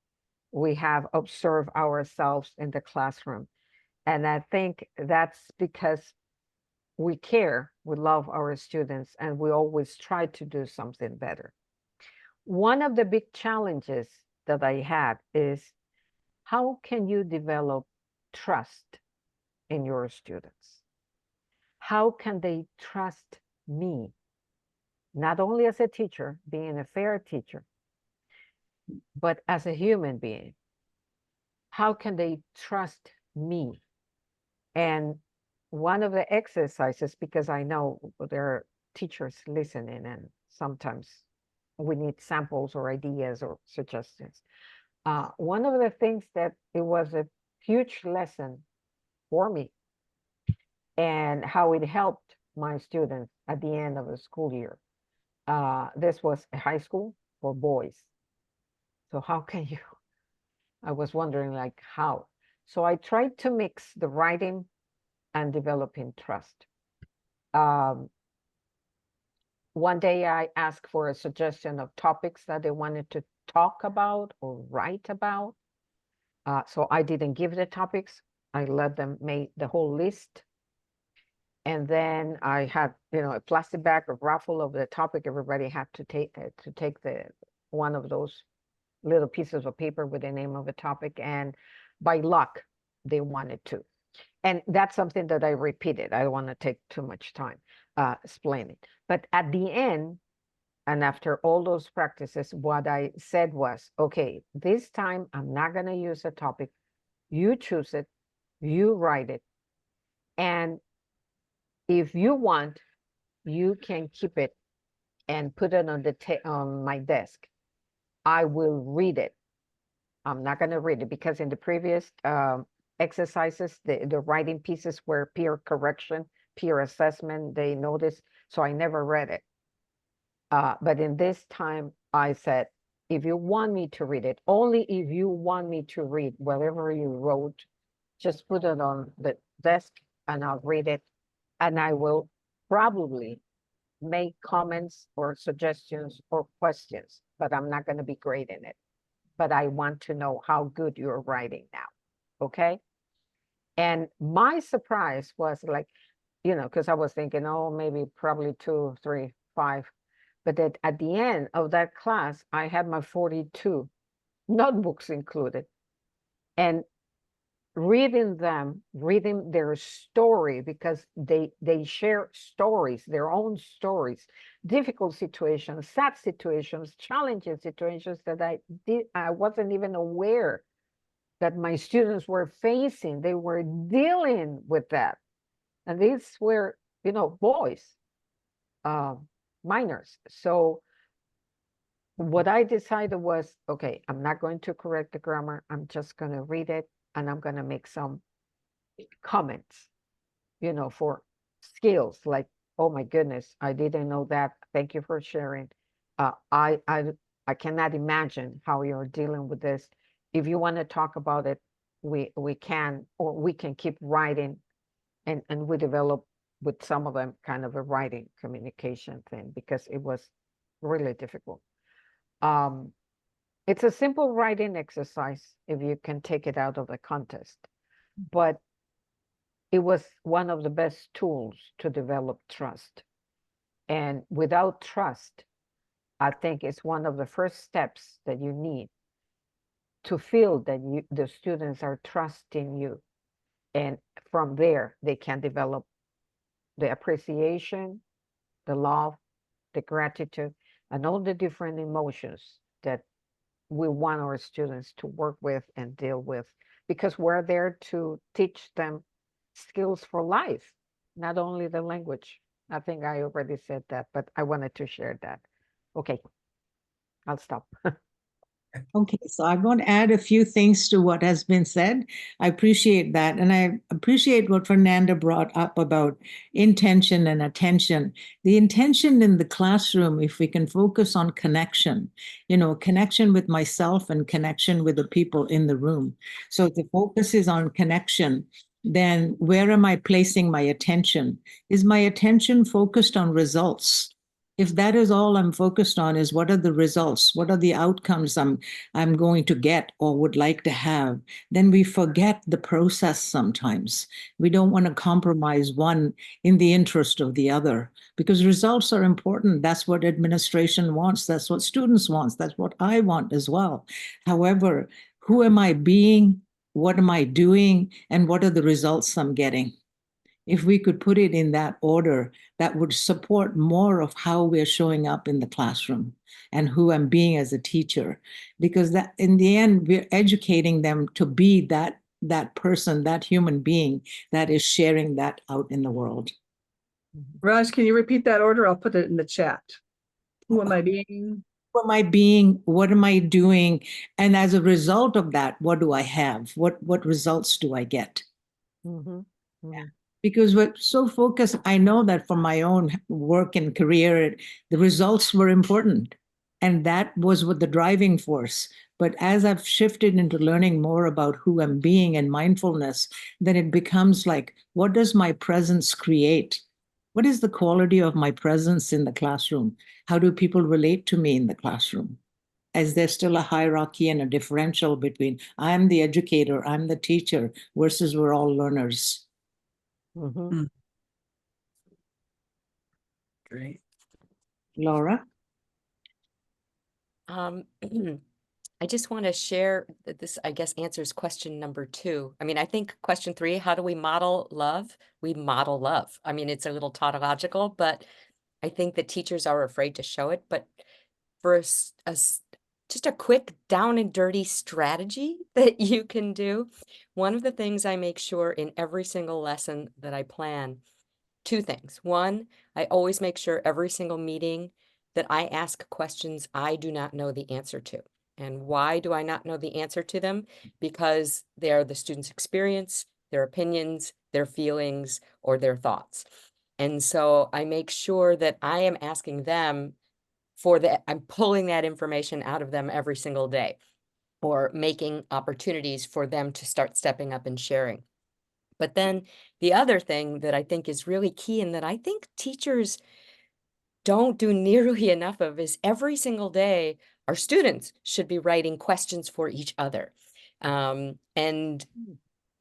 we have observed ourselves in the classroom. And I think that's because we care, we love our students, and we always try to do something better. One of the big challenges that I had is, how can you develop trust in your students? How can they trust me? Not only as a teacher, being a fair teacher, but as a human being. How can they trust me? And one of the exercises, because I know there are teachers listening and sometimes we need samples or ideas or suggestions. One of the things that it was a huge lesson for me and how it helped my students at the end of the school year. This was a high school for boys. So how can you, I was wondering like how. So I tried to mix the writing and developing trust. One day I asked for a suggestion of topics that they wanted to talk about or write about. So I didn't give the topics. I let them make the whole list. And then I had, a plastic bag, a raffle of the topic. Everybody had to take the one of those little pieces of paper with the name of a topic. And by luck, they wanted to. And that's something that I repeated. I don't want to take too much time explaining. But at the end, and after all those practices, what I said was, okay, this time I'm not going to use a topic. You choose it, you write it. And if you want, you can keep it and put it on my desk. I will read it. I'm not going to read it because in the previous exercises, the writing pieces were peer correction, peer assessment, they noticed, so I never read it. But in this time, I said, if you want me to read it, only if you want me to read whatever you wrote, just put it on the desk and I'll read it. And I will probably make comments or suggestions or questions, but I'm not going to be great in it. But I want to know how good you're writing now. Okay. And my surprise was like, because I was thinking, oh, maybe probably 2, 3, 5. But at the end of that class, I had my 42 notebooks included. And reading their story, because they share stories, their own stories, difficult situations, sad situations, challenging situations that I wasn't even aware that my students were facing. They were dealing with that. And these were, boys, minors. So what I decided was, okay, I'm not going to correct the grammar. I'm just going to read it and I'm going to make some comments, for skills like, oh my goodness, I didn't know that. Thank you for sharing. I cannot imagine how you're dealing with this. If you want to talk about it, we can, or we can keep writing, and we develop with some of them kind of a writing communication thing, because it was really difficult. It's a simple writing exercise if you can take it out of the contest, but it was one of the best tools to develop trust. And without trust, I think it's one of the first steps that you need to feel that the students are trusting you. And from there, they can develop the appreciation, the love, the gratitude, and all the different emotions that we want our students to work with and deal with, because we're there to teach them skills for life, not only the language. I think I already said that, but I wanted to share that. Okay, I'll stop. Okay, so I'm going to add a few things to what has been said. I appreciate that. And I appreciate what Fernanda brought up about intention and attention. The intention in the classroom, if we can focus on connection, connection with myself and connection with the people in the room. So if the focus is on connection, then where am I placing my attention? Is my attention focused on results? If that is all I'm focused on, is what are the results? What are the outcomes I'm going to get or would like to have? Then we forget the process sometimes. We don't want to compromise one in the interest of the other, because results are important. That's what administration wants. That's what students want. That's what I want as well. However, who am I being? What am I doing? And what are the results I'm getting? If we could put it in that order, that would support more of how we're showing up in the classroom and who I'm being as a teacher. Because that, in the end, we're educating them to be that person, that human being that is sharing that out in the world. Raj, can you repeat that order? I'll put it in the chat. Who am I being? Who am I being? What am I doing? And as a result of that, what do I have? What results do I get? Mm-hmm. Mm-hmm. Yeah. Because we're so focused, I know that for my own work and career, the results were important. And that was what the driving force. But as I've shifted into learning more about who I'm being and mindfulness, then it becomes like, what does my presence create? What is the quality of my presence in the classroom? How do people relate to me in the classroom? Is there still a hierarchy and a differential between I'm the educator, I'm the teacher, versus we're all learners? Mm-hmm. Great. Laura? I just want to share that this, I guess, answers question number 2. I mean, I think question 3, how do we model love? We model love. I mean, it's a little tautological, but I think that teachers are afraid to show it. But for just a quick down and dirty strategy that you can do, one of the things I make sure in every single lesson that I plan, 2 things. One, I always make sure every single meeting that I ask questions I do not know the answer to. And why do I not know the answer to them? Because they are the student's experience, their opinions, their feelings, or their thoughts. And so I make sure that I am asking them I'm pulling that information out of them every single day, or making opportunities for them to start stepping up and sharing. But then the other thing that I think is really key, and that I think teachers don't do nearly enough of, is every single day, our students should be writing questions for each other. And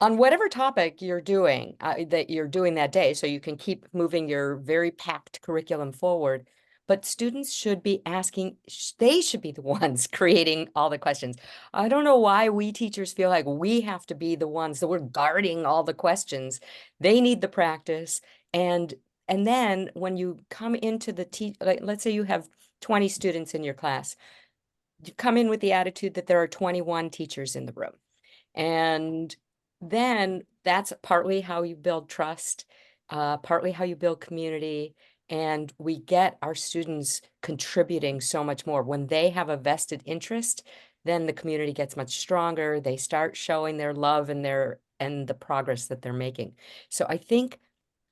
on whatever topic you're doing, that day, so you can keep moving your very packed curriculum forward. But students should be asking, they should be the ones creating all the questions. I don't know why we teachers feel like we have to be the ones that we're guarding all the questions. They need the practice. And then when you come into like, let's say you have 20 students in your class, you come in with the attitude that there are 21 teachers in the room. And then that's partly how you build trust, partly how you build community. And we get our students contributing so much more. When they have a vested interest, then the community gets much stronger. They start showing their love and the progress that they're making. So I think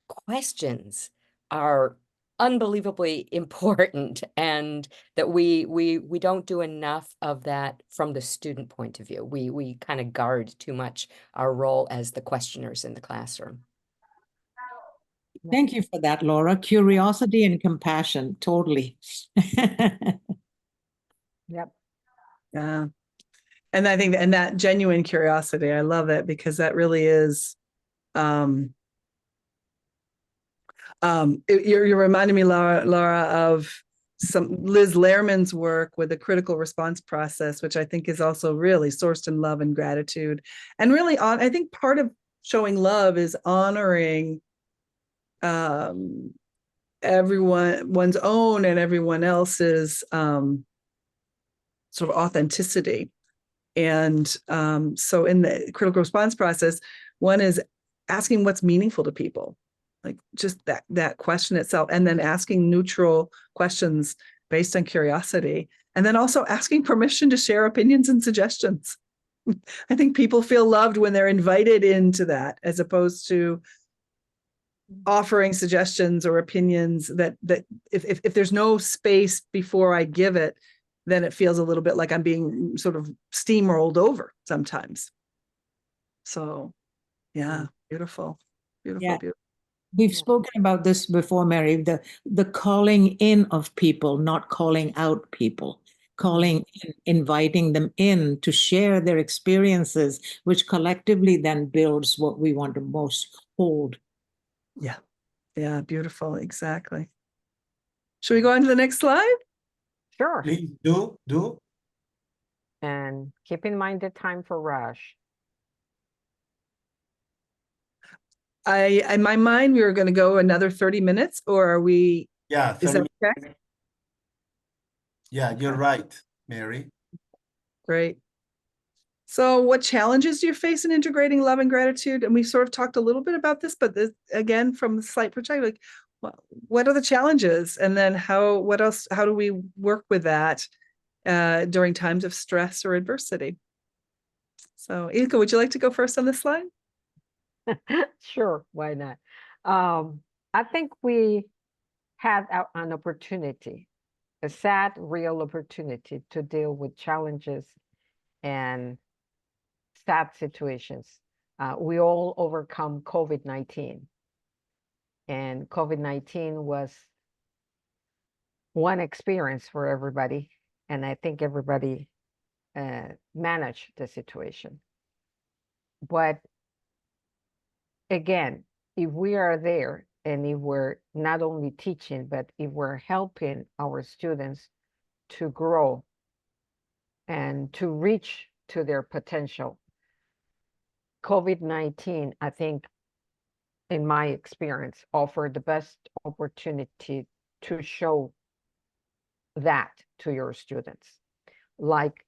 questions are unbelievably important, and that we don't do enough of that from the student point of view. We kind of guard too much our role as the questioners in the classroom. Thank you for that, Laura. Curiosity and compassion, totally. Yep. Yeah. And I think, and that genuine curiosity, I love it, because that really is, you're reminding me, Laura, of some Liz Lehrman's work with the critical response process, which I think is also really sourced in love and gratitude. And really, I think part of showing love is honoring one's own and everyone else's sort of authenticity. And so in the critical response process, one is asking what's meaningful to people, like just that question itself, and then asking neutral questions based on curiosity, and then also asking permission to share opinions and suggestions. I think people feel loved when they're invited into that, as opposed to offering suggestions or opinions that if there's no space before I give it, then it feels a little bit like I'm being sort of steamrolled over sometimes. So yeah, beautiful, beautiful, Yeah. beautiful. We've spoken about this before, Mary, the calling in of people, not calling out people, calling in, inviting them in to share their experiences, which collectively then builds what we want to most hold. Yeah. Yeah, beautiful. Exactly. Should we go on to the next slide? Sure. Please do. And keep in mind the time for rush. In my mind, we were going to go another 30 minutes, or are we? Yeah, Is that okay? Yeah, you're right, Mary. Great. So what challenges do you face in integrating love and gratitude? And we sort of talked a little bit about this, but again, from the slight perspective, like, what are the challenges? And then how do we work with that during times of stress or adversity? So Ilka, would you like to go first on this slide? Sure, why not? I think we had an opportunity, a sad, real opportunity to deal with challenges and sad situations. We all overcome COVID-19, and COVID-19 was one experience for everybody, and I think everybody managed the situation. But again, if we are there and if we're not only teaching, but if we're helping our students to grow and to reach to their potential, COVID-19, I think, in my experience, offered the best opportunity to show that to your students. Like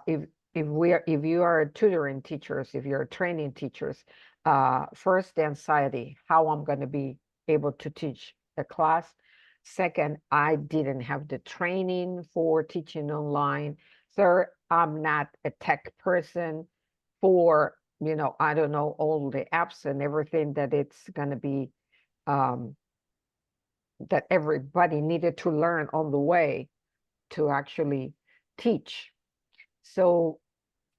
if you are tutoring teachers, if you're training teachers, first, the anxiety, how I'm going to be able to teach a class. Second, I didn't have the training for teaching online. Third, I'm not a tech person for, I don't know all the apps and everything that it's going to be, that everybody needed to learn on the way. to actually teach. So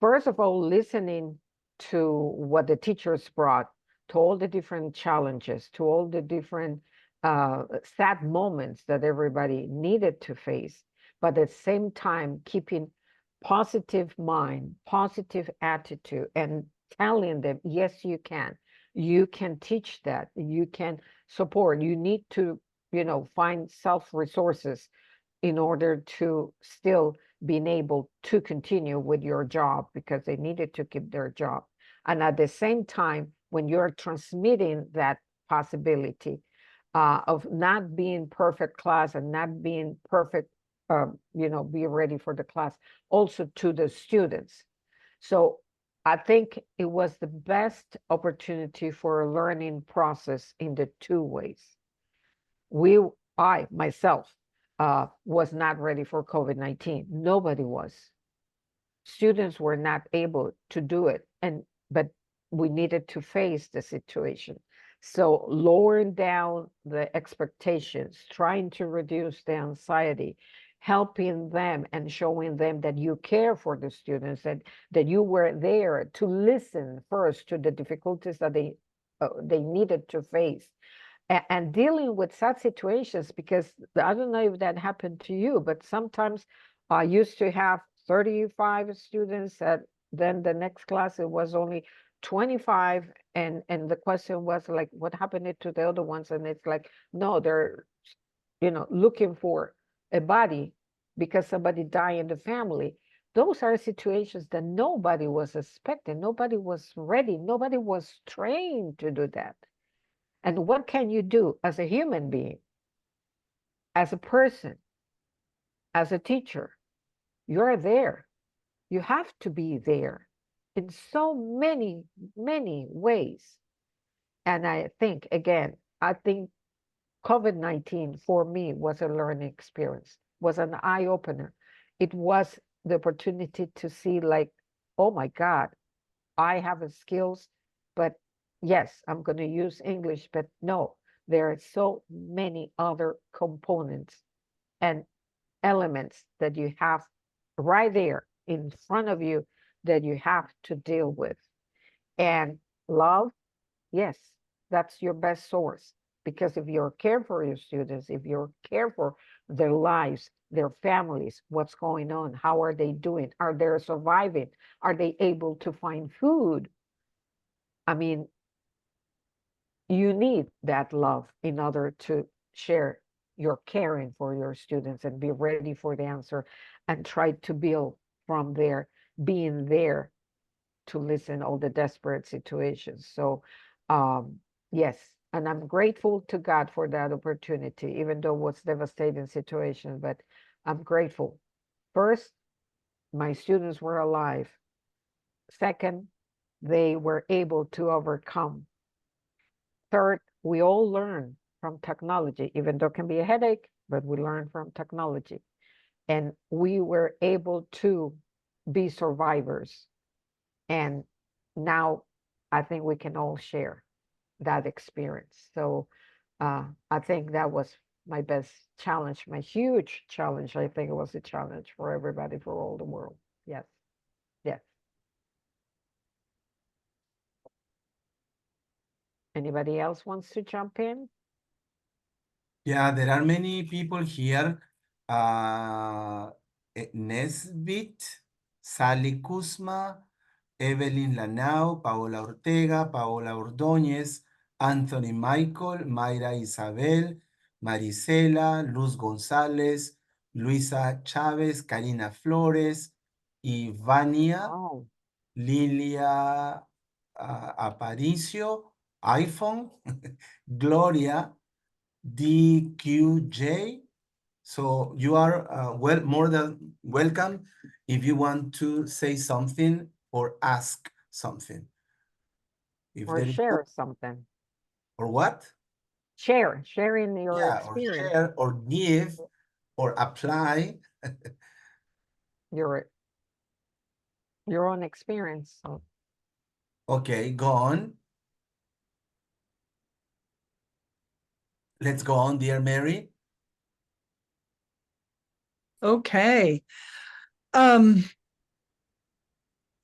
first of all, listening to what the teachers brought, to all the different challenges, to all the different sad moments that everybody needed to face, but at the same time, keeping positive mind, positive attitude, and telling them, yes, you can teach that, you can support, you need to, find self-resources in order to still being able to continue with your job because they needed to keep their job. And at the same time, when you're transmitting that possibility of not being perfect class and not being perfect, be ready for the class, also to the students. So I think it was the best opportunity for a learning process in the two ways. I myself, was not ready for COVID-19. Nobody was. Students were not able to do it, but we needed to face the situation. So lowering down the expectations, trying to reduce the anxiety, helping them and showing them that you care for the students, that you were there to listen first to the difficulties that they needed to face, and dealing with sad situations, because I don't know if that happened to you, but sometimes I used to have 35 students, then the next class it was only 25, and the question was like, what happened to the other ones? And it's like, no, they're looking for a body because somebody died in the family. Those are situations that nobody was expecting, nobody was ready, nobody was trained to do that. And what can you do as a human being, as a person, as a teacher? You're there. You have to be there in so many, many ways. And I think, again, COVID-19 for me was a learning experience, was an eye-opener. It was the opportunity to see like, oh my God, I have the skills, but yes, I'm going to use English, but no, there are so many other components and elements that you have right there in front of you that you have to deal with. And love, yes, that's your best source. Because if you're care for your students, if you're care for their lives, their families, what's going on, how are they doing? Are they surviving? Are they able to find food? I mean, you need that love in order to share your caring for your students and be ready for the answer and try to build from there, being there to listen all the desperate situations. So yes, and I'm grateful to God for that opportunity, even though it was a devastating situation, but I'm grateful. First, my students were alive. Second, they were able to overcome. Third, we all learn from technology, even though it can be a headache, but we learn from technology. And we were able to be survivors. And now I think we can all share that experience. So I think that was my best challenge, my huge challenge. I think it was a challenge for everybody, for all the world. Yes, yes. Anybody else wants to jump in? Yeah, there are many people here. Nesbit, Sally Kuzma, Evelyn Lanao, Paola Ortega, Paola Ordóñez, Anthony Michael, Mayra Isabel, Marisela, Luz González, Luisa Chávez, Karina Flores, Ivania, Oh, Lilia Aparicio, iPhone, Gloria, DQJ. So you are more than welcome if you want to say something or ask something. If or there is share something. or what? Sharing your Yeah, or experience, share or give or apply. your own experience. So Okay, go on. Let's go on, dear Mary. Okay. I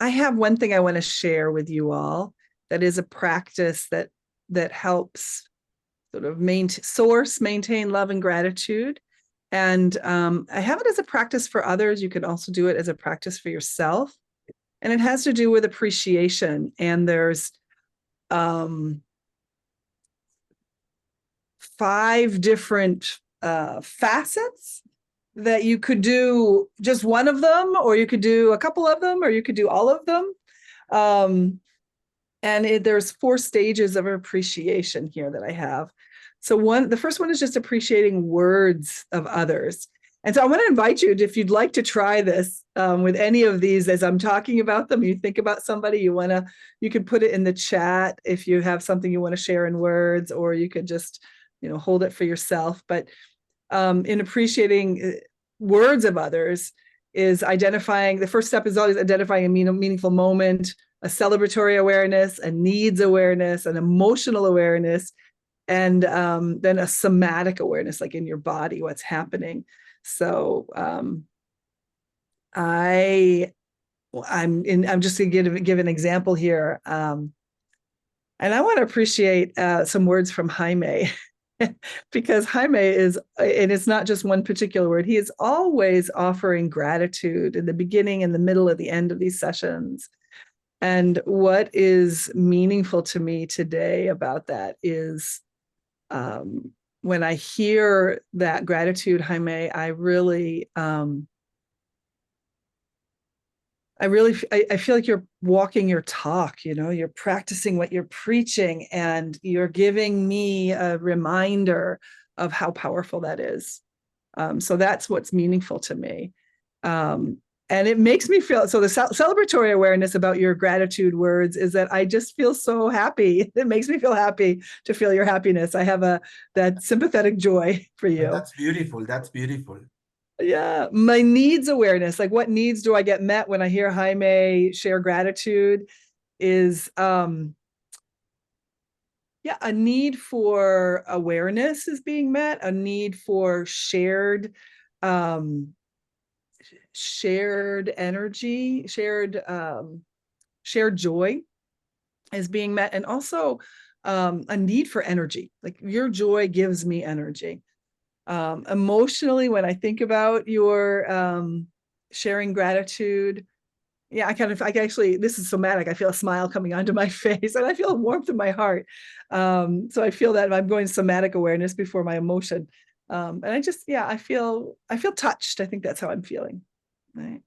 have one thing I want to share with you all that is a practice that helps sort of maintain love and gratitude. And I have it as a practice for others. You can also do it as a practice for yourself. And it has to do with appreciation. And there's 5 different facets that you could do just one of them, or you could do a couple of them, or you could do all of them. And there's 4 stages of appreciation here that I have. So the first one is just appreciating words of others. And so I want to invite you, if you'd like to try this with any of these as I'm talking about them, you think about somebody, you could put it in the chat if you have something you want to share in words, or you could just, hold it for yourself. But in appreciating words of others is identifying, the first step is always identifying a meaningful moment, a celebratory awareness, a needs awareness, an emotional awareness, and then a somatic awareness, like in your body, what's happening. So I'm just going to give an example here. And I want to appreciate some words from Jaime. Because Jaime and it's not just one particular word, he is always offering gratitude in the beginning and the middle and the end of these sessions. And what is meaningful to me today about that is when I hear that gratitude, Jaime, I feel like you're walking your talk, you're practicing what you're preaching, and you're giving me a reminder of how powerful that is. So that's what's meaningful to me. And it makes me feel, so the celebratory awareness about your gratitude words is that I just feel so happy. It makes me feel happy to feel your happiness. I have that sympathetic joy for you. That's beautiful. That's beautiful. Yeah, my needs awareness, like what needs do I get met when I hear Jaime share gratitude, is a need for awareness is being met, a need for shared energy, shared joy is being met, and also a need for energy, like your joy gives me energy. Emotionally, when I think about your sharing gratitude, this is somatic. I feel a smile coming onto my face, and I feel a warmth in my heart. So I feel that I'm going somatic awareness before my emotion. And I feel touched. I think that's how I'm feeling. Right.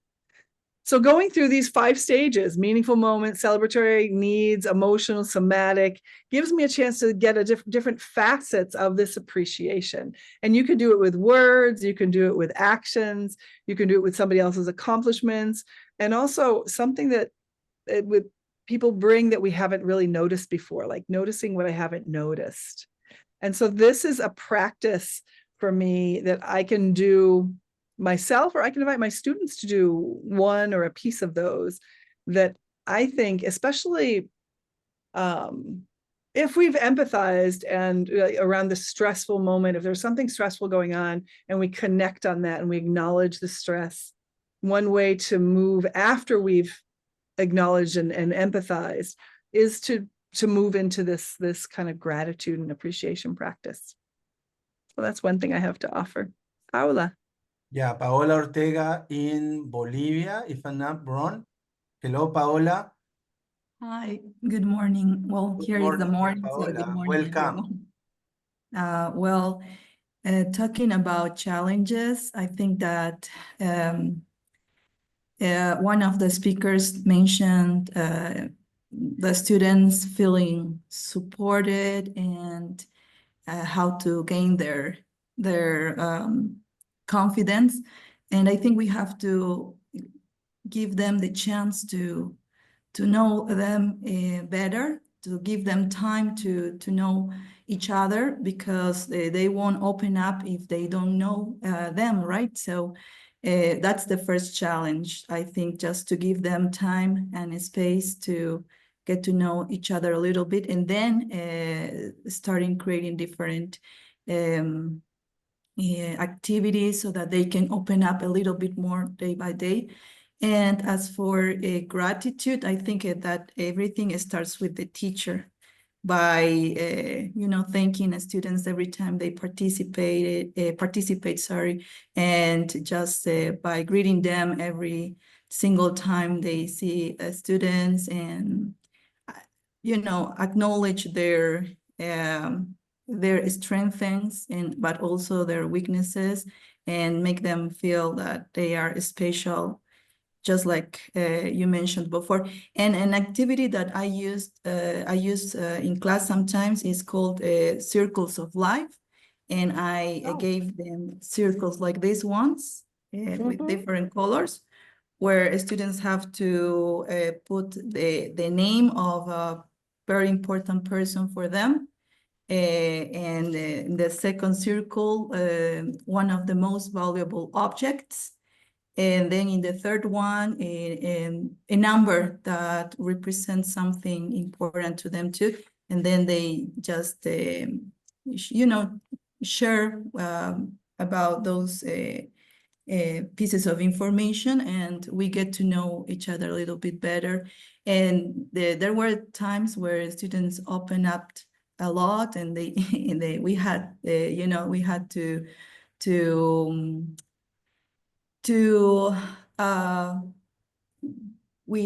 So going through these 5 stages, meaningful moment, celebratory, needs, emotional, somatic, gives me a chance to get different facets of this appreciation. And you can do it with words, you can do it with actions, you can do it with somebody else's accomplishments, and also something that with people bring that we haven't really noticed before, like noticing what I haven't noticed. And so this is a practice for me that I can do myself, or I can invite my students to do one or a piece of those, that I think, especially if we've empathized and around the stressful moment, if there's something stressful going on and we connect on that and we acknowledge the stress, one way to move after we've acknowledged and empathized is to move into this kind of gratitude and appreciation practice. So that's one thing I have to offer. Paola. Yeah, Paola Ortega in Bolivia, if I'm not wrong. Hello, Paola. Hi, good morning. Well, Good here is the morning, morning, so good Paola. morning, Welcome. everyone. Talking about challenges, I think that one of the speakers mentioned the students feeling supported and how to gain their confidence. And I think we have to give them the chance to know them better, to give them time to know each other, because they won't open up if they don't know them, right? So that's the first challenge, I think, just to give them time and space to get to know each other a little bit, and then starting creating different activities so that they can open up a little bit more day by day. And as for gratitude, I think that everything starts with the teacher by thanking students every time they participate, and just by greeting them every single time they see students, and acknowledge their strengths but also their weaknesses, and make them feel that they are special, just like you mentioned before. And an activity that I use in class sometimes is called Circles of Life. And I gave them circles like these ones with different colors, where students have to put the name of a very important person for them. And in the second circle, one of the most valuable objects. And then in the third one, a number that represents something important to them too. And then they just, share about those pieces of information, and we get to know each other a little bit better. And there were times where students open up a lot, and we had we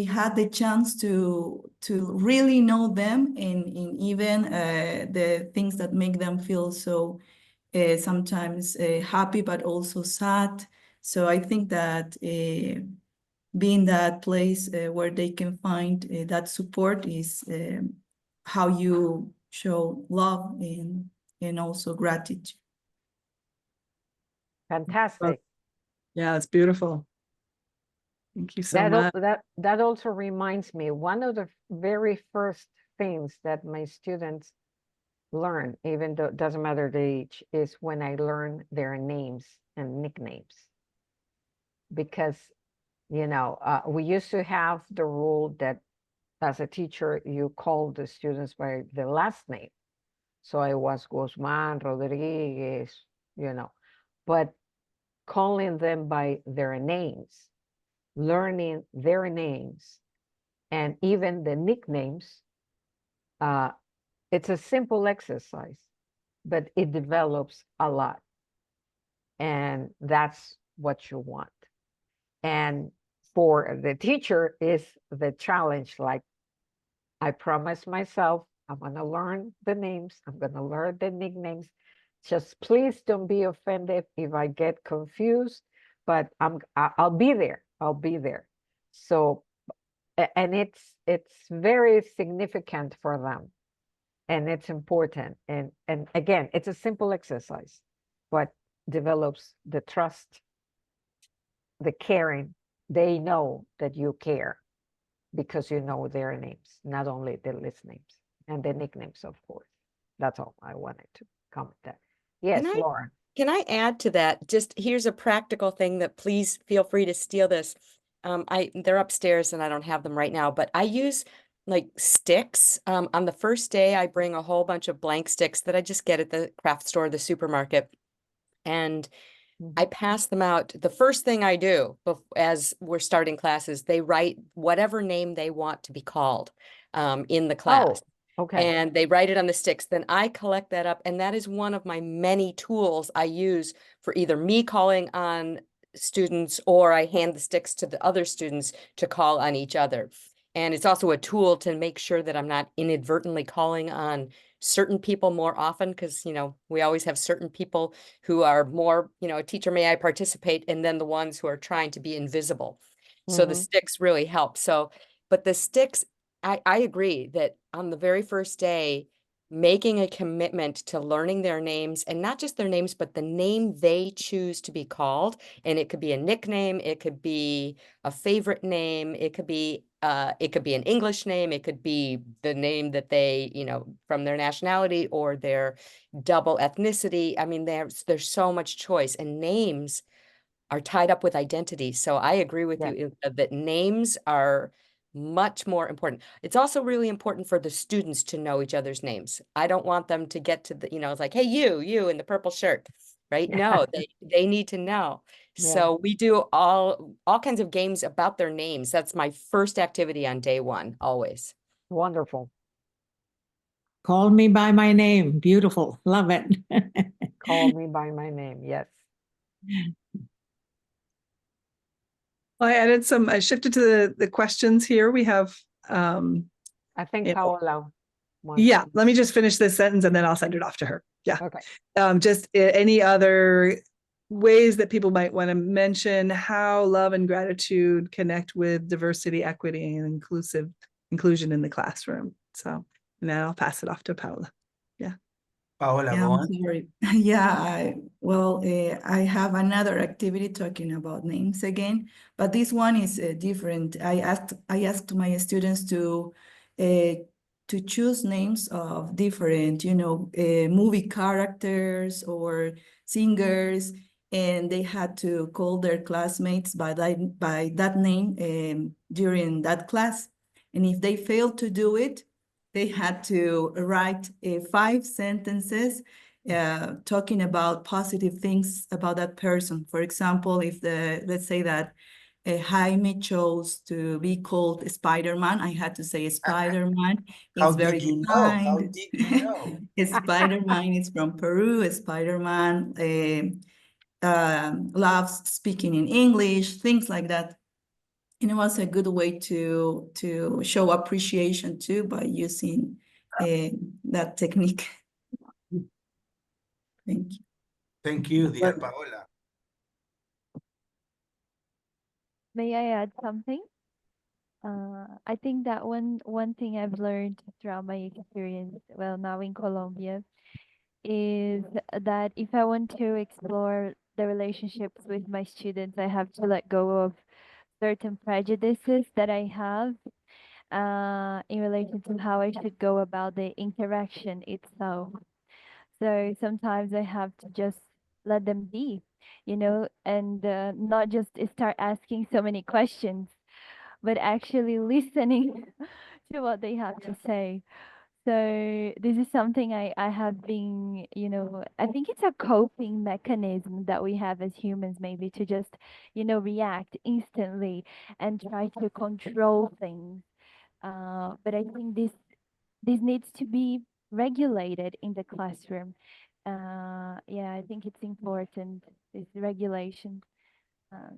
had the chance to really know them in even the things that make them feel so sometimes happy, but also sad. So I think that being that place where they can find that support is how you show love and also gratitude. Fantastic. Yeah, it's beautiful. Thank you so much. That also reminds me, one of the very first things that my students learn, even though it doesn't matter the age, is when I learn their names and nicknames. Because, we used to have the rule that as a teacher, you call the students by the last name. So I was Guzman, Rodriguez, but calling them by their names, learning their names, and even the nicknames, it's a simple exercise, but it develops a lot. And that's what you want. And for the teacher is the challenge, like, I promised myself, I'm going to learn the names, I'm going to learn the nicknames. Just please don't be offended if I get confused, but I'll be there. I'll be there. So, and it's very significant for them, and it's important. And again, it's a simple exercise, but develops the trust, the caring. They know that you care because you know their names, not only the list names and the nicknames, of course. That's all I wanted to comment that. Yes, Lauren. Can I add to that? Just here's a practical thing that please feel free to steal this. They're upstairs and I don't have them right now, but I use like sticks. On the first day, I bring a whole bunch of blank sticks that I just get at the craft store, the supermarket. And I pass them out. The first thing I do as we're starting classes, they write whatever name they want to be called in the class. Oh, okay. And they write it on the sticks. Then I collect that up. And that is one of my many tools I use for either me calling on students, or I hand the sticks to the other students to call on each other. And it's also a tool to make sure that I'm not inadvertently calling on certain people more often, because, we always have certain people who are more, a teacher, may I participate, and then the ones who are trying to be invisible. So the sticks really help. So, but the sticks, I agree that on the very first day, making a commitment to learning their names, and not just their names, but the name they choose to be called. And it could be a nickname, it could be a favorite name, it could be an English name, it could be the name that they, from their nationality or their double ethnicity. I mean, there's so much choice, and names are tied up with identity. So I agree with you that names are much more important. It's also really important for the students to know each other's names. I don't want them to get to the, it's like, hey, you in the purple shirt. right? No, they need to know. Yeah. So we do all kinds of games about their names. That's my first activity on day one, always. Wonderful. Call me by my name. Beautiful. Love it. Call me by my name. Yes. I shifted to the questions here. We have, I think Yeah. Paola wants yeah, to- let me just finish this sentence and then I'll send it off to her. Yeah. Okay. Just any other ways that people might want to mention how love and gratitude connect with diversity, equity, and inclusion in the classroom. So now I'll pass it off to Paola. Paola, Yeah, go I'm on. sorry. Yeah, I have another activity talking about names again, but this one is different. I asked my students to choose names of different, movie characters or singers, and they had to call their classmates by that name during that class. And if they failed to do it, they had to write 5 sentences talking about positive things about that person. For example, if let's say that Jaime chose to be called Spider-Man, I had to say Spider-Man How is very did you know? How kind. did you know? Spider-Man is from Peru. Spider-Man loves speaking in English, things like that. And it was a good way to show appreciation too by using that technique. Thank you. Thank you, dear Paola. May I add something? I think that one thing I've learned throughout my experience, well, now in Colombia, is that if I want to explore the relationships with my students, I have to let go of certain prejudices that I have in relation to how I should go about the interaction itself. So sometimes I have to just let them be, and not just start asking so many questions, but actually listening to what they have to say. So this is something I have been, I think it's a coping mechanism that we have as humans, maybe to just, react instantly and try to control things. But I think this needs to be regulated in the classroom. Yeah, I think it's important, this regulation.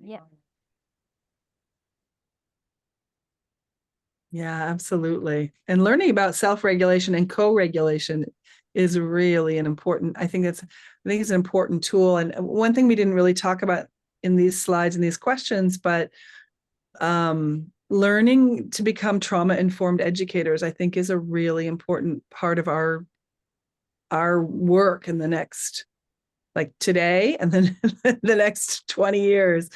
Yeah. Yeah, absolutely. And learning about self-regulation and co-regulation is really I think it's an important tool. And one thing we didn't really talk about in these slides and these questions, but learning to become trauma-informed educators, I think, is a really important part of our work in the next, like today, and then the next 20 years.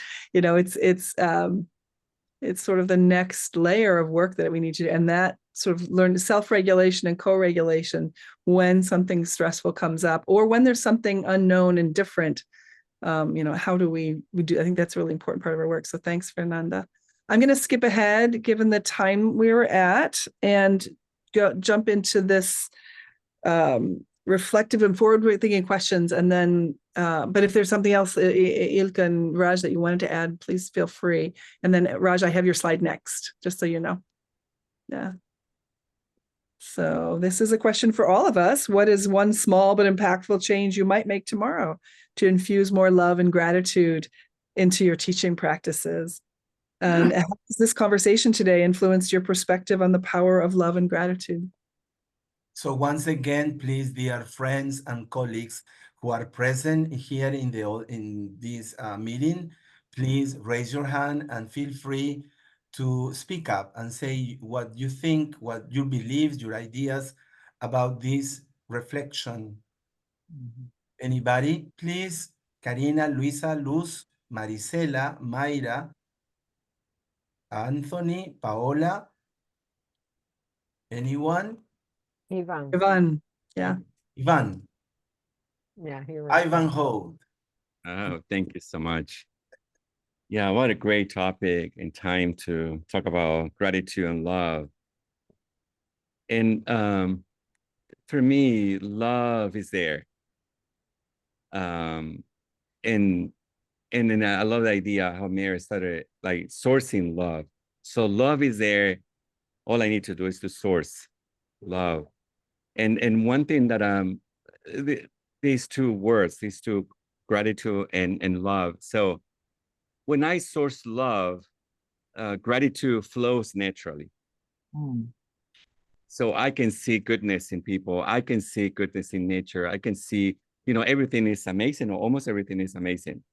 It's sort of the next layer of work that we need to do, and that sort of learn self-regulation and co-regulation when something stressful comes up or when there's something unknown and different. How do we do? I think that's a really important part of our work. So thanks, Fernanda. I'm going to skip ahead, given the time we were at, and jump into this reflective and forward-thinking questions. And then, but if there's something else, Ilka and Raj, that you wanted to add, please feel free. And then Raj, I have your slide next, just so you know. Yeah. So this is a question for all of us. What is one small but impactful change you might make tomorrow to infuse more love and gratitude into your teaching practices? And how has this conversation today influenced your perspective on the power of love and gratitude? So once again, please, dear friends and colleagues who are present here in this meeting, please raise your hand and feel free to speak up and say what you think, what your beliefs, your ideas about this reflection. Anybody, please? Karina, Luisa, Luz, Marisela, Mayra, Anthony, Paola. Anyone? Ivan. Yeah. Ivan. Yeah, here. Ivanhoe. Oh, thank you so much. Yeah, what a great topic and time to talk about gratitude and love. And for me, love is there. And then I love the idea how Mary started like sourcing love. So love is there. All I need to do is to source love. And one thing that these two words, these two, gratitude and love. So when I source love, gratitude flows naturally. So I can see goodness in people. I can see goodness in nature. I can see, everything is amazing, or almost everything is amazing.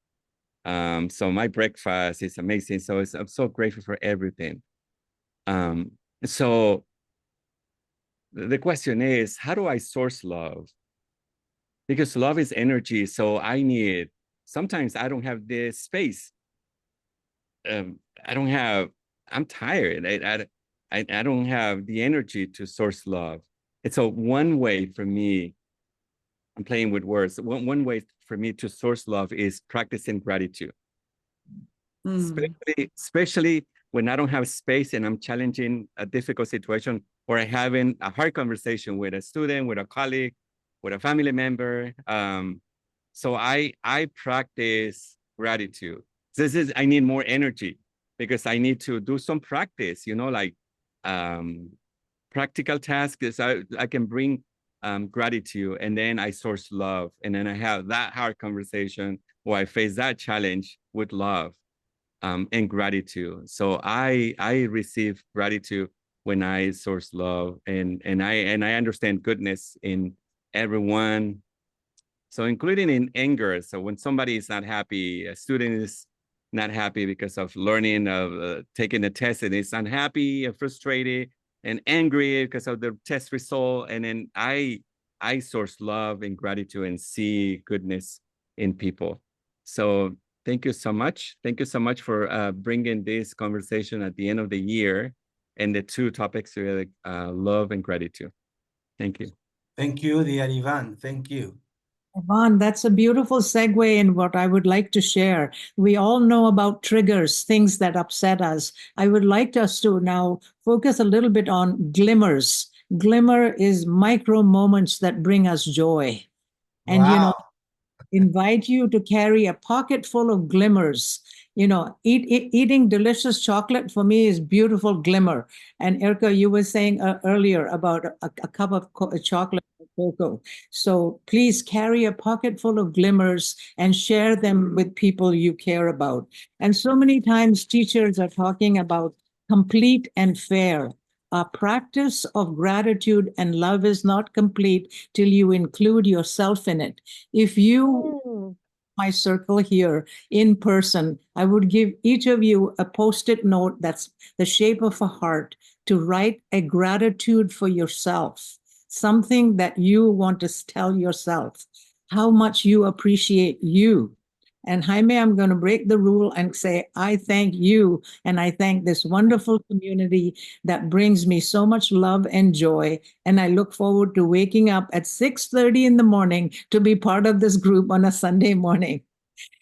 So my breakfast is amazing. So I'm so grateful for everything. So the question is, how do I source love? Because love is energy. So sometimes I don't have the space. I'm tired. I don't have the energy to source love. And so one way for me, I'm playing with words. One way for me to source love is practicing gratitude. Especially when I don't have space and I'm challenging a difficult situation, or I'm having a hard conversation with a student, with a colleague, with a family member. So I practice gratitude. I need more energy because I need to do some practice, like practical tasks. I can bring gratitude, and then I source love, and then I have that hard conversation, or I face that challenge with love and gratitude. So I receive gratitude when I source love, and I understand goodness in everyone. So including in anger. So when somebody is not happy, a student is not happy because of learning, of taking a test, and is unhappy and frustrated and angry because of the test result. And then I source love and gratitude and see goodness in people. So thank you so much. Thank you so much for bringing this conversation at the end of the year, and the two topics really, love and gratitude. Thank you. Thank you, dear Ivan. Thank you. Yvonne, that's a beautiful segue in what I would like to share. We all know about triggers, things that upset us. I would like us to now focus a little bit on glimmers. Glimmer is micro moments that bring us joy. And, Wow. invite you to carry a pocket full of glimmers. Eating delicious chocolate for me is beautiful glimmer. And Erica, you were saying earlier about a cup of chocolate or cocoa. So please carry a pocket full of glimmers and share them with people you care about. And so many times teachers are talking about complete and fair. A practice of gratitude and love is not complete till you include yourself in it. If you, my circle here in person, I would give each of you a Post-it note that's the shape of a heart to write a gratitude for yourself, something that you want to tell yourself, how much you appreciate you. And Jaime, I'm going to break the rule and say, I thank you. And I thank this wonderful community that brings me so much love and joy. And I look forward to waking up at 6:30 in the morning to be part of this group on a Sunday morning.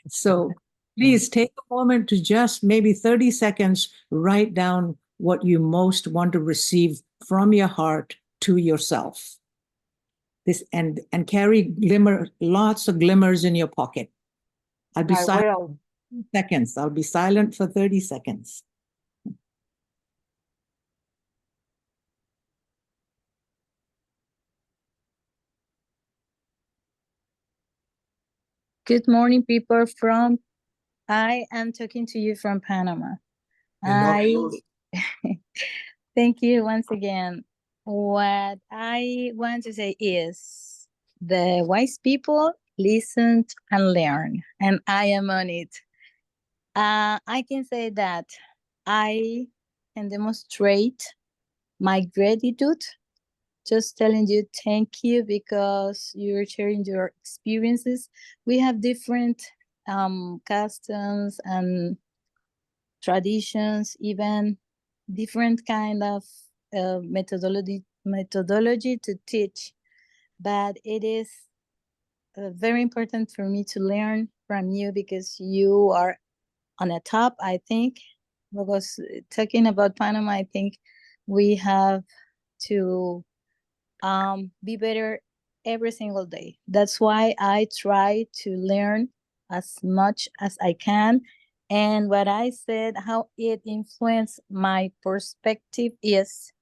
So please take a moment to just maybe 30 seconds, write down what you most want to receive from your heart to yourself. And carry lots of glimmers in your pocket. I'll be silent for 2 seconds. I'll be silent for 30 seconds. Good morning, people I am talking to you from Panama. Thank you once again. What I want to say is the wise people listen and learn, and I am on it. I can say that I can demonstrate my gratitude, just telling you thank you because you're sharing your experiences. We have different customs and traditions, even different kind of methodology to teach, but it is very important for me to learn from you because you are on the top, I think, because talking about Panama, I think we have to be better every single day. That's why I try to learn as much as I can. And what I said, how it influenced my perspective is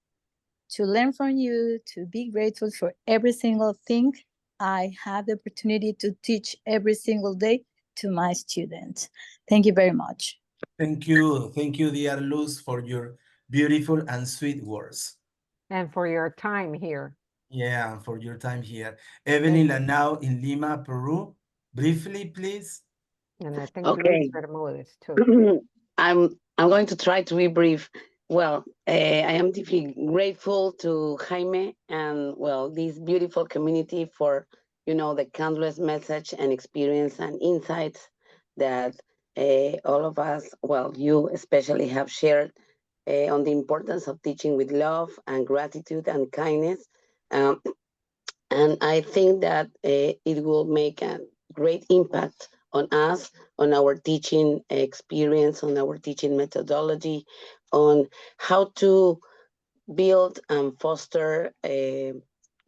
to learn from you, to be grateful for every single thing I have the opportunity to teach every single day to my students. Thank you very much. Thank you, dear Luz, for your beautiful and sweet words. And for your time here. Yeah, for your time here. Evelyn Lanao in Lima, Peru. Briefly, please. And I think Okay. Luis Bermudez too. I'm going to try to be brief. Well, I am deeply grateful to Jaime and, well, this beautiful community for, the countless message and experience and insights that all of us, well, you especially have shared on the importance of teaching with love and gratitude and kindness. And I think that it will make a great impact on us, on our teaching experience, on our teaching methodology, on how to build and foster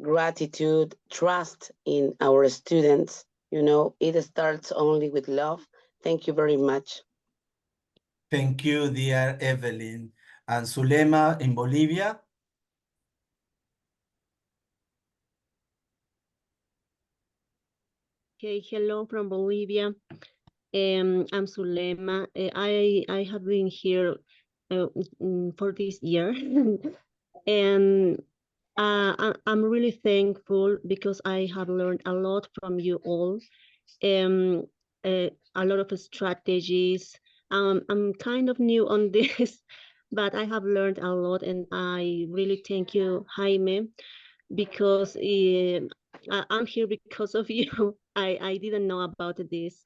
gratitude, trust in our students. It starts only with love. Thank you very much. Thank you, dear Evelyn. And Zulema in Bolivia. Okay, hello from Bolivia. I'm Zulema. I have been here for this year, and I'm really thankful because I have learned a lot from you all. A lot of strategies. I'm kind of new on this, but I have learned a lot, and I really thank you, Jaime, because I'm here because of you. I didn't know about this,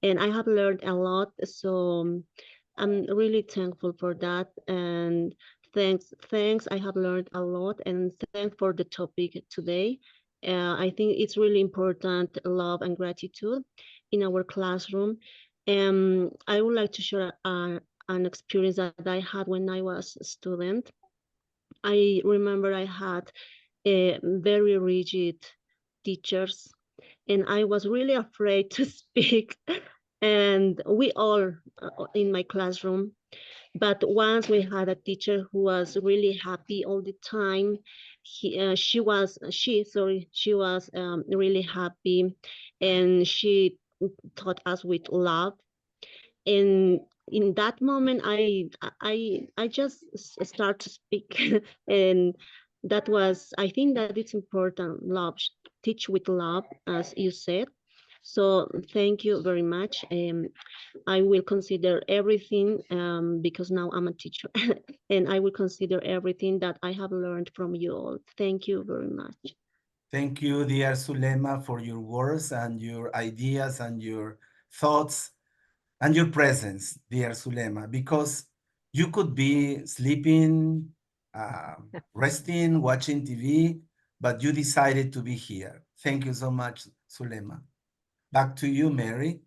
and I have learned a lot. So I'm really thankful for that. And thanks. I have learned a lot, and thanks for the topic today. I think it's really important, love and gratitude in our classroom. I would like to share an experience that I had when I was a student. I remember I had very rigid teachers, and I was really afraid to speak. And we all in my classroom. But once we had a teacher who was really happy all the time. She was really happy, and she taught us with love. And in that moment, I just start to speak, and that was, I think that it's important. Love, teach with love, as you said. So thank you very much. I will consider everything because now I'm a teacher, and I will consider everything that I have learned from you all. Thank you very much. Thank you, dear Zulema, for your words and your ideas and your thoughts and your presence, dear Zulema, because you could be sleeping, resting, watching TV, but you decided to be here. Thank you so much, Zulema. Back to you, Mary.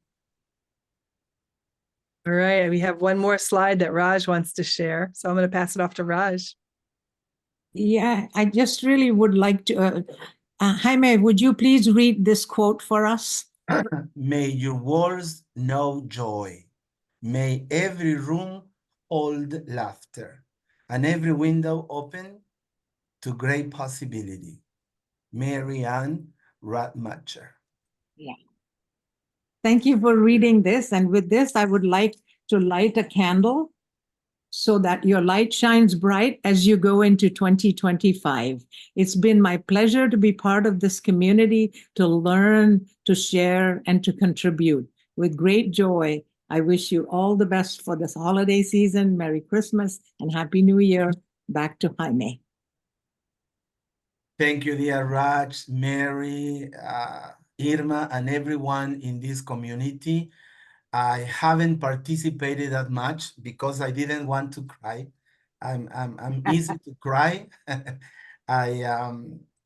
All right, we have one more slide that Raj wants to share. So I'm going to pass it off to Raj. Yeah, I just really would like to, Jaime, would you please read this quote for us? May your walls know joy. May every room hold laughter and every window open to great possibility. Mary Ann Radmacher. Yeah. Thank you for reading this. And with this, I would like to light a candle so that your light shines bright as you go into 2025. It's been my pleasure to be part of this community, to learn, to share, and to contribute. With great joy, I wish you all the best for this holiday season. Merry Christmas and Happy New Year. Back to Jaime. Thank you, dear Raj, Mary, Irma, and everyone in this community. I haven't participated that much because I didn't want to cry. I'm easy to cry. I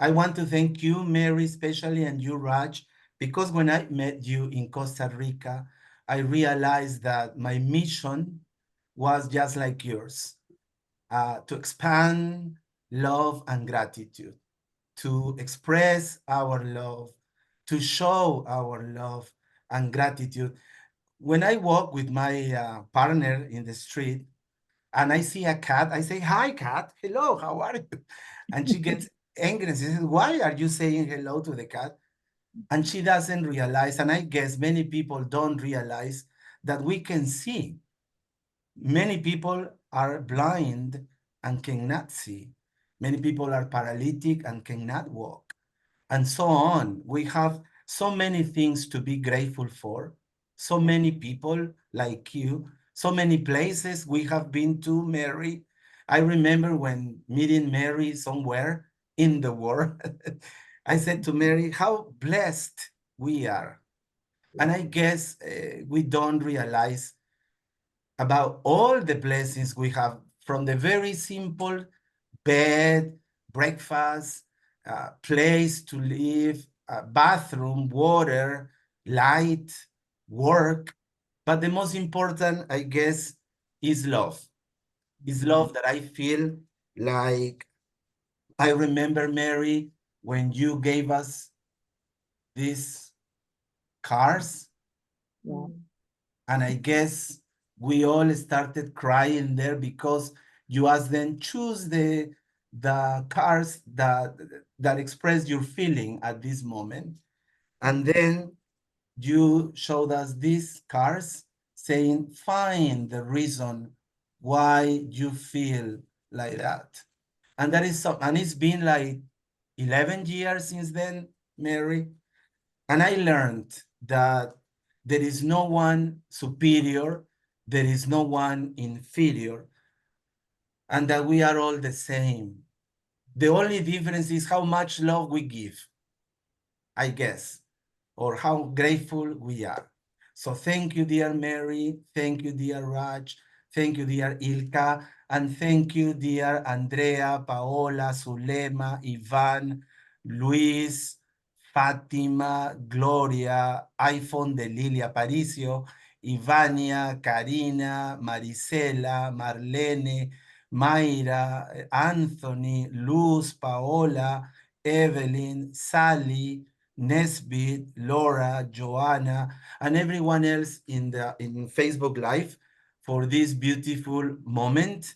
want to thank you, Mary, especially, and you, Raj, because when I met you in Costa Rica, I realized that my mission was just like yours, to expand love and gratitude, to express our love, to show our love and gratitude. When I walk with my partner in the street and I see a cat, I say, "Hi, cat. Hello, how are you?" And she gets angry and says, "Why are you saying hello to the cat?" And she doesn't realize, and I guess many people don't realize, that we can see. Many people are blind and cannot see. Many people are paralytic and cannot walk, and so on. We have so many things to be grateful for, so many people like you, so many places we have been to, Mary. I remember when meeting Mary somewhere in the world, I said to Mary, how blessed we are. And I guess we don't realize about all the blessings we have, from the very simple bed, breakfast, place to live, bathroom, water, light, work. But the most important, I guess, is love. Is love that I feel like I remember, Mary, when you gave us these cars. Yeah. And I guess we all started crying there because you asked them choose the cars that express your feeling at this moment. And then you showed us these cars saying, find the reason why you feel like that. And that is so, and it's been like 11 years since then, Mary. And I learned that there is no one superior, there is no one inferior, and that we are all the same. The only difference is how much love we give, I guess, or how grateful we are. So thank you, dear Mary. Thank you, dear Raj. Thank you, dear Ilka. And thank you, dear Andrea, Paola, Zulema, Ivan, Luis, Fátima, Gloria, iPhone de Lilia Aparicio, Ivania, Karina, Marisela, Marlene, Mayra, Anthony, Luz, Paola, Evelyn, Sally, Nesbit, Laura, Joanna, and everyone else in Facebook Live for this beautiful moment.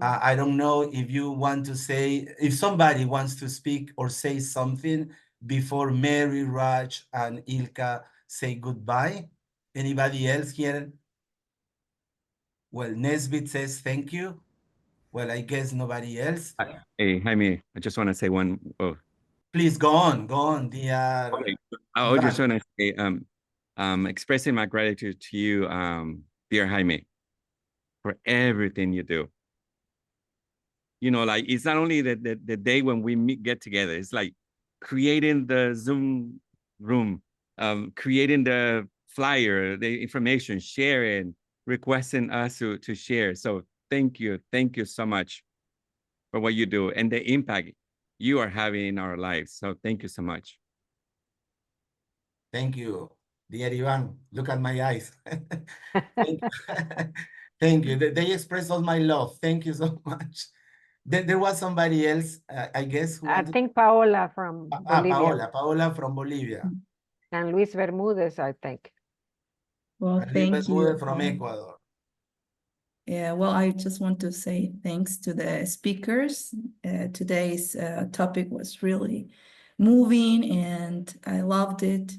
I don't know if you want to say, if somebody wants to speak or say something before Mary, Raj, and Ilka say goodbye. Anybody else here? Well, Nesbit says thank you. Well, I guess nobody else. Hey, Jaime, I just want to say one. Oh, Please go on, dear. okay. I just Ivan. want to say, expressing my gratitude to you, dear Jaime, for everything you do. You know, like it's not only the day when we get together, it's like creating the Zoom room, creating the flyer, the information, sharing, requesting us to share. So thank you so much for what you do and the impact you are having in our lives. So thank you so much. Thank you, dear Ivan. Look at my eyes. Thank you. Thank you. They express all my love. Thank you so much. There was somebody else, I guess, who I wanted. think Paola from Bolivia. Paola from Bolivia. And Luis Bermudez, I think. Well, And thank Luis you. Bermudez from Ecuador. Yeah, well, I just want to say thanks to the speakers. Today's topic was really moving and I loved it.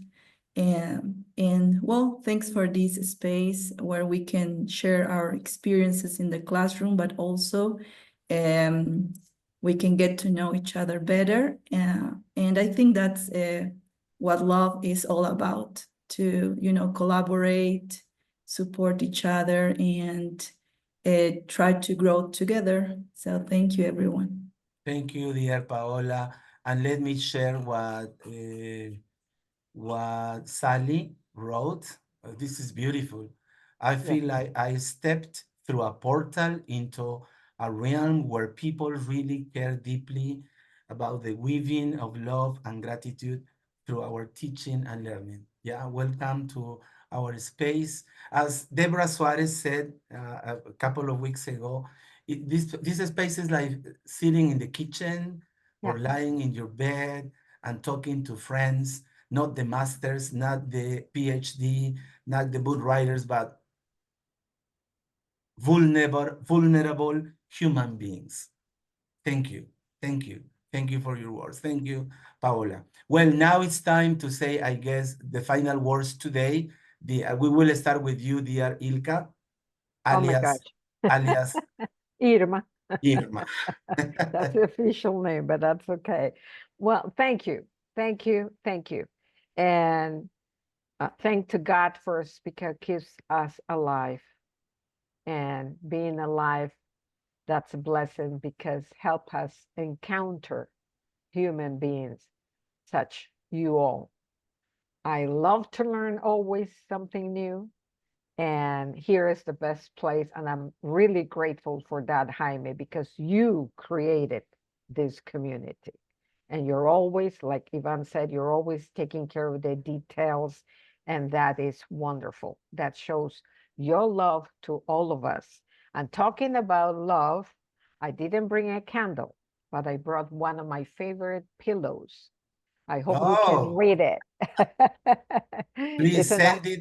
And well, thanks for this space where we can share our experiences in the classroom, but also we can get to know each other better. And I think that's what love is all about, to, you know, collaborate, support each other, and try to grow together. So thank you, everyone. Thank you, dear Paola. And let me share what Sally wrote. This is beautiful. I feel like I stepped through a portal into a realm where people really care deeply about the weaving of love and gratitude through our teaching and learning. Yeah, welcome to our space. As Deborah Suarez said a couple of weeks ago, this space is like sitting in the kitchen or lying in your bed and talking to friends, not the masters, not the PhD, not the book writers, but vulnerable human beings. Thank you. Thank you. Thank you for your words. Thank you, Paola. Well, now it's time to say, I guess, the final words today. We will start with you, dear Ilka, Oh my alias, alias Irma. Irma. That's the official name, but that's okay. Well, thank you. Thank you. Thank you. And thank to God first because keeps us alive. And being alive, that's a blessing because help us encounter human beings such you all. I love to learn always something new. And here is the best place. And I'm really grateful for that, Jaime, because you created this community. And you're always, like Ivan said, you're always taking care of the details. And that is wonderful. That shows your love to all of us. And talking about love, I didn't bring a candle, but I brought one of my favorite pillows. I hope you can read it. Please It's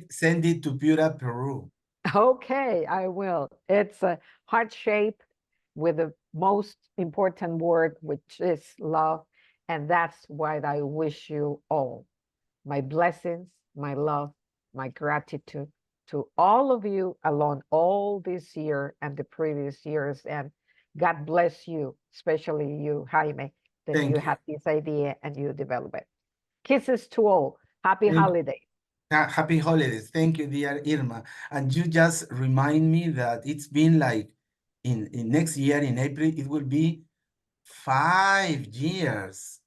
send it to Piura, Peru. Okay, I will. It's a heart shape with the most important word, which is love. And that's what I wish you all. My blessings, my love, my gratitude to all of you along all this year and the previous years. And God bless you, especially you, Jaime, that Thank you you. had this idea and you develop it. Kisses to all. Happy holidays. Happy holidays. Thank you, dear Irma. And you just remind me that it's been like in next year in April, it will be 5 years.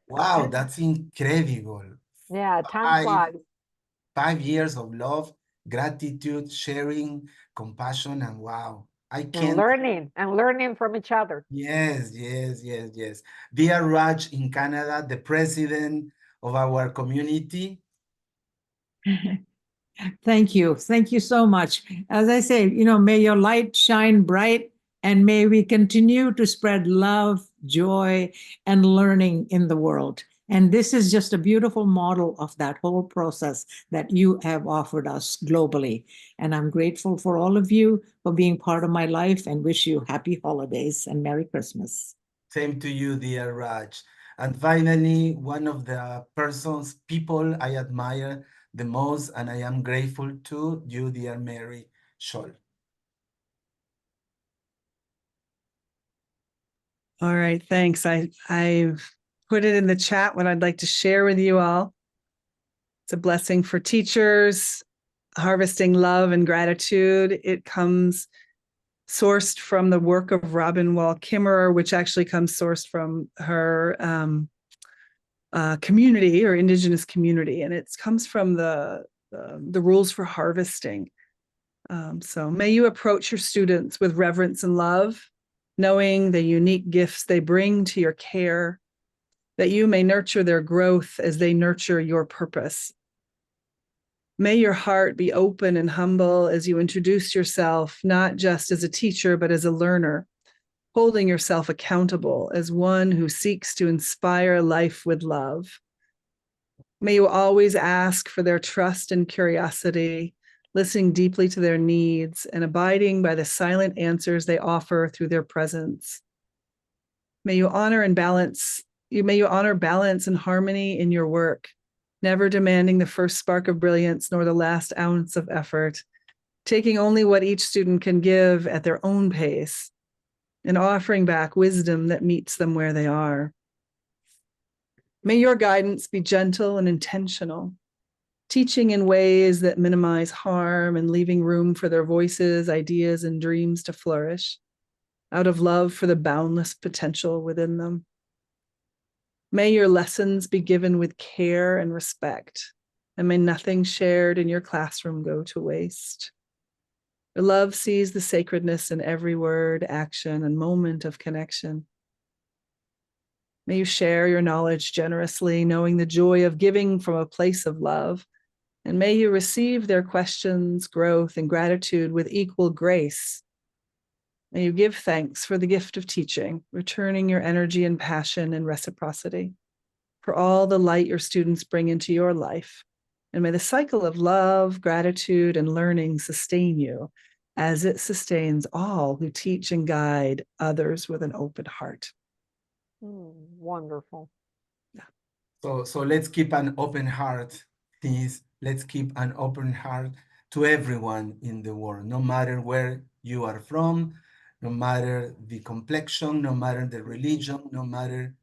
Wow, that's incredible. Yeah, time flies. 5 years of love, gratitude, sharing, compassion, and wow. I And can't. learning from each other. Yes. Dear Raj in Canada, the president of our community. Thank you. Thank you so much. As I say, may your light shine bright and may we continue to spread love, joy, and learning in the world. And this is just a beautiful model of that whole process that you have offered us globally. And I'm grateful for all of you for being part of my life and wish you happy holidays and Merry Christmas. Same to you, dear Raj. And finally, one of the people I admire the most, and I am grateful to you, dear Mary Scholl. All right, thanks. I've put it in the chat what I'd like to share with you all. It's a blessing for teachers, harvesting love and gratitude. It comes sourced from the work of Robin Wall Kimmerer, which actually comes sourced from her community or indigenous community, and it comes from the rules for harvesting. So may you approach your students with reverence and love, knowing the unique gifts they bring to your care, that you may nurture their growth as they nurture your purpose. May your heart be open and humble as you introduce yourself, not just as a teacher, but as a learner, holding yourself accountable as one who seeks to inspire life with love. May you always ask for their trust and curiosity, listening deeply to their needs and abiding by the silent answers they offer through their presence. May you honor balance and harmony in your work, never demanding the first spark of brilliance nor the last ounce of effort, taking only what each student can give at their own pace, and offering back wisdom that meets them where they are. May your guidance be gentle and intentional, teaching in ways that minimize harm and leaving room for their voices, ideas, and dreams to flourish out of love for the boundless potential within them. May your lessons be given with care and respect, and may nothing shared in your classroom go to waste. Your love sees the sacredness in every word, action, and moment of connection. May you share your knowledge generously, knowing the joy of giving from a place of love, and may you receive their questions, growth, and gratitude with equal grace. May you give thanks for the gift of teaching, returning your energy and passion and reciprocity, for all the light your students bring into your life. And may the cycle of love, gratitude, and learning sustain you as it sustains all who teach and guide others with an open heart. Wonderful. So let's keep an open heart, please. Let's keep an open heart to everyone in the world, no matter where you are from, no matter the complexion, no matter the religion, no matter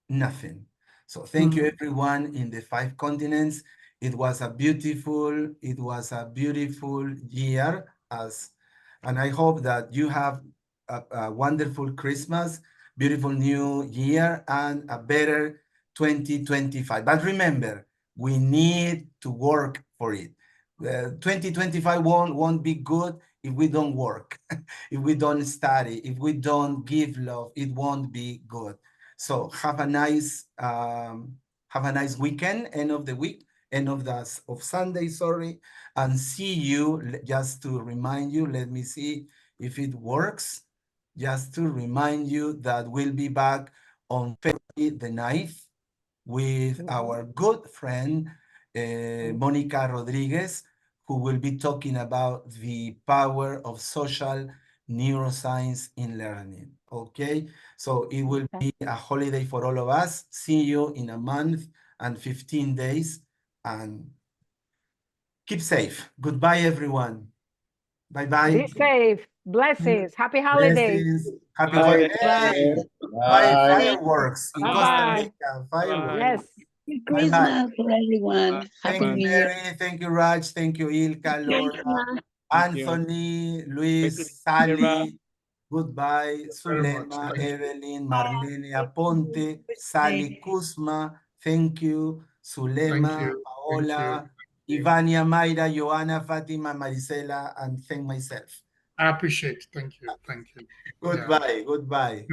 nothing. So thank you everyone in the 5 continents. It was a beautiful year, and I hope that you have a wonderful Christmas, beautiful new year, and a better 2025. But remember, we need to work for it. 2025 won't be good if we don't work, if we don't study, if we don't give love, it won't be good. So have a nice weekend, end of the week, end of Sunday, sorry, and see you. Just to remind you, let me see if it works. Just to remind you that we'll be back on February the 9th with our good friend Monica Rodriguez, who will be talking about the power of social neuroscience in learning. Okay, so it will be a holiday for all of us. See you in a month and 15 days, and keep safe. Goodbye, everyone. Bye-bye. Be safe. Blessings. Happy holidays. Blessings. Happy Bye. holidays. Bye. Fireworks in Costa Bye-bye. Rica. Fireworks. Yes. Bye-bye. Christmas for everyone. Thank Happy you, New Year. Mary. Thank you, Raj. Thank you, Ilka, Laura, Anthony, Luis, Sally. Goodbye, Zulema, Evelyn, Marlene Aponte, Sally Kuzma. Thank you, Zulema, Paola, Ivania, Mayra, Joanna, Fatima, Marisela, and thank myself. I appreciate it. Thank you. Thank you. Goodbye. Goodbye.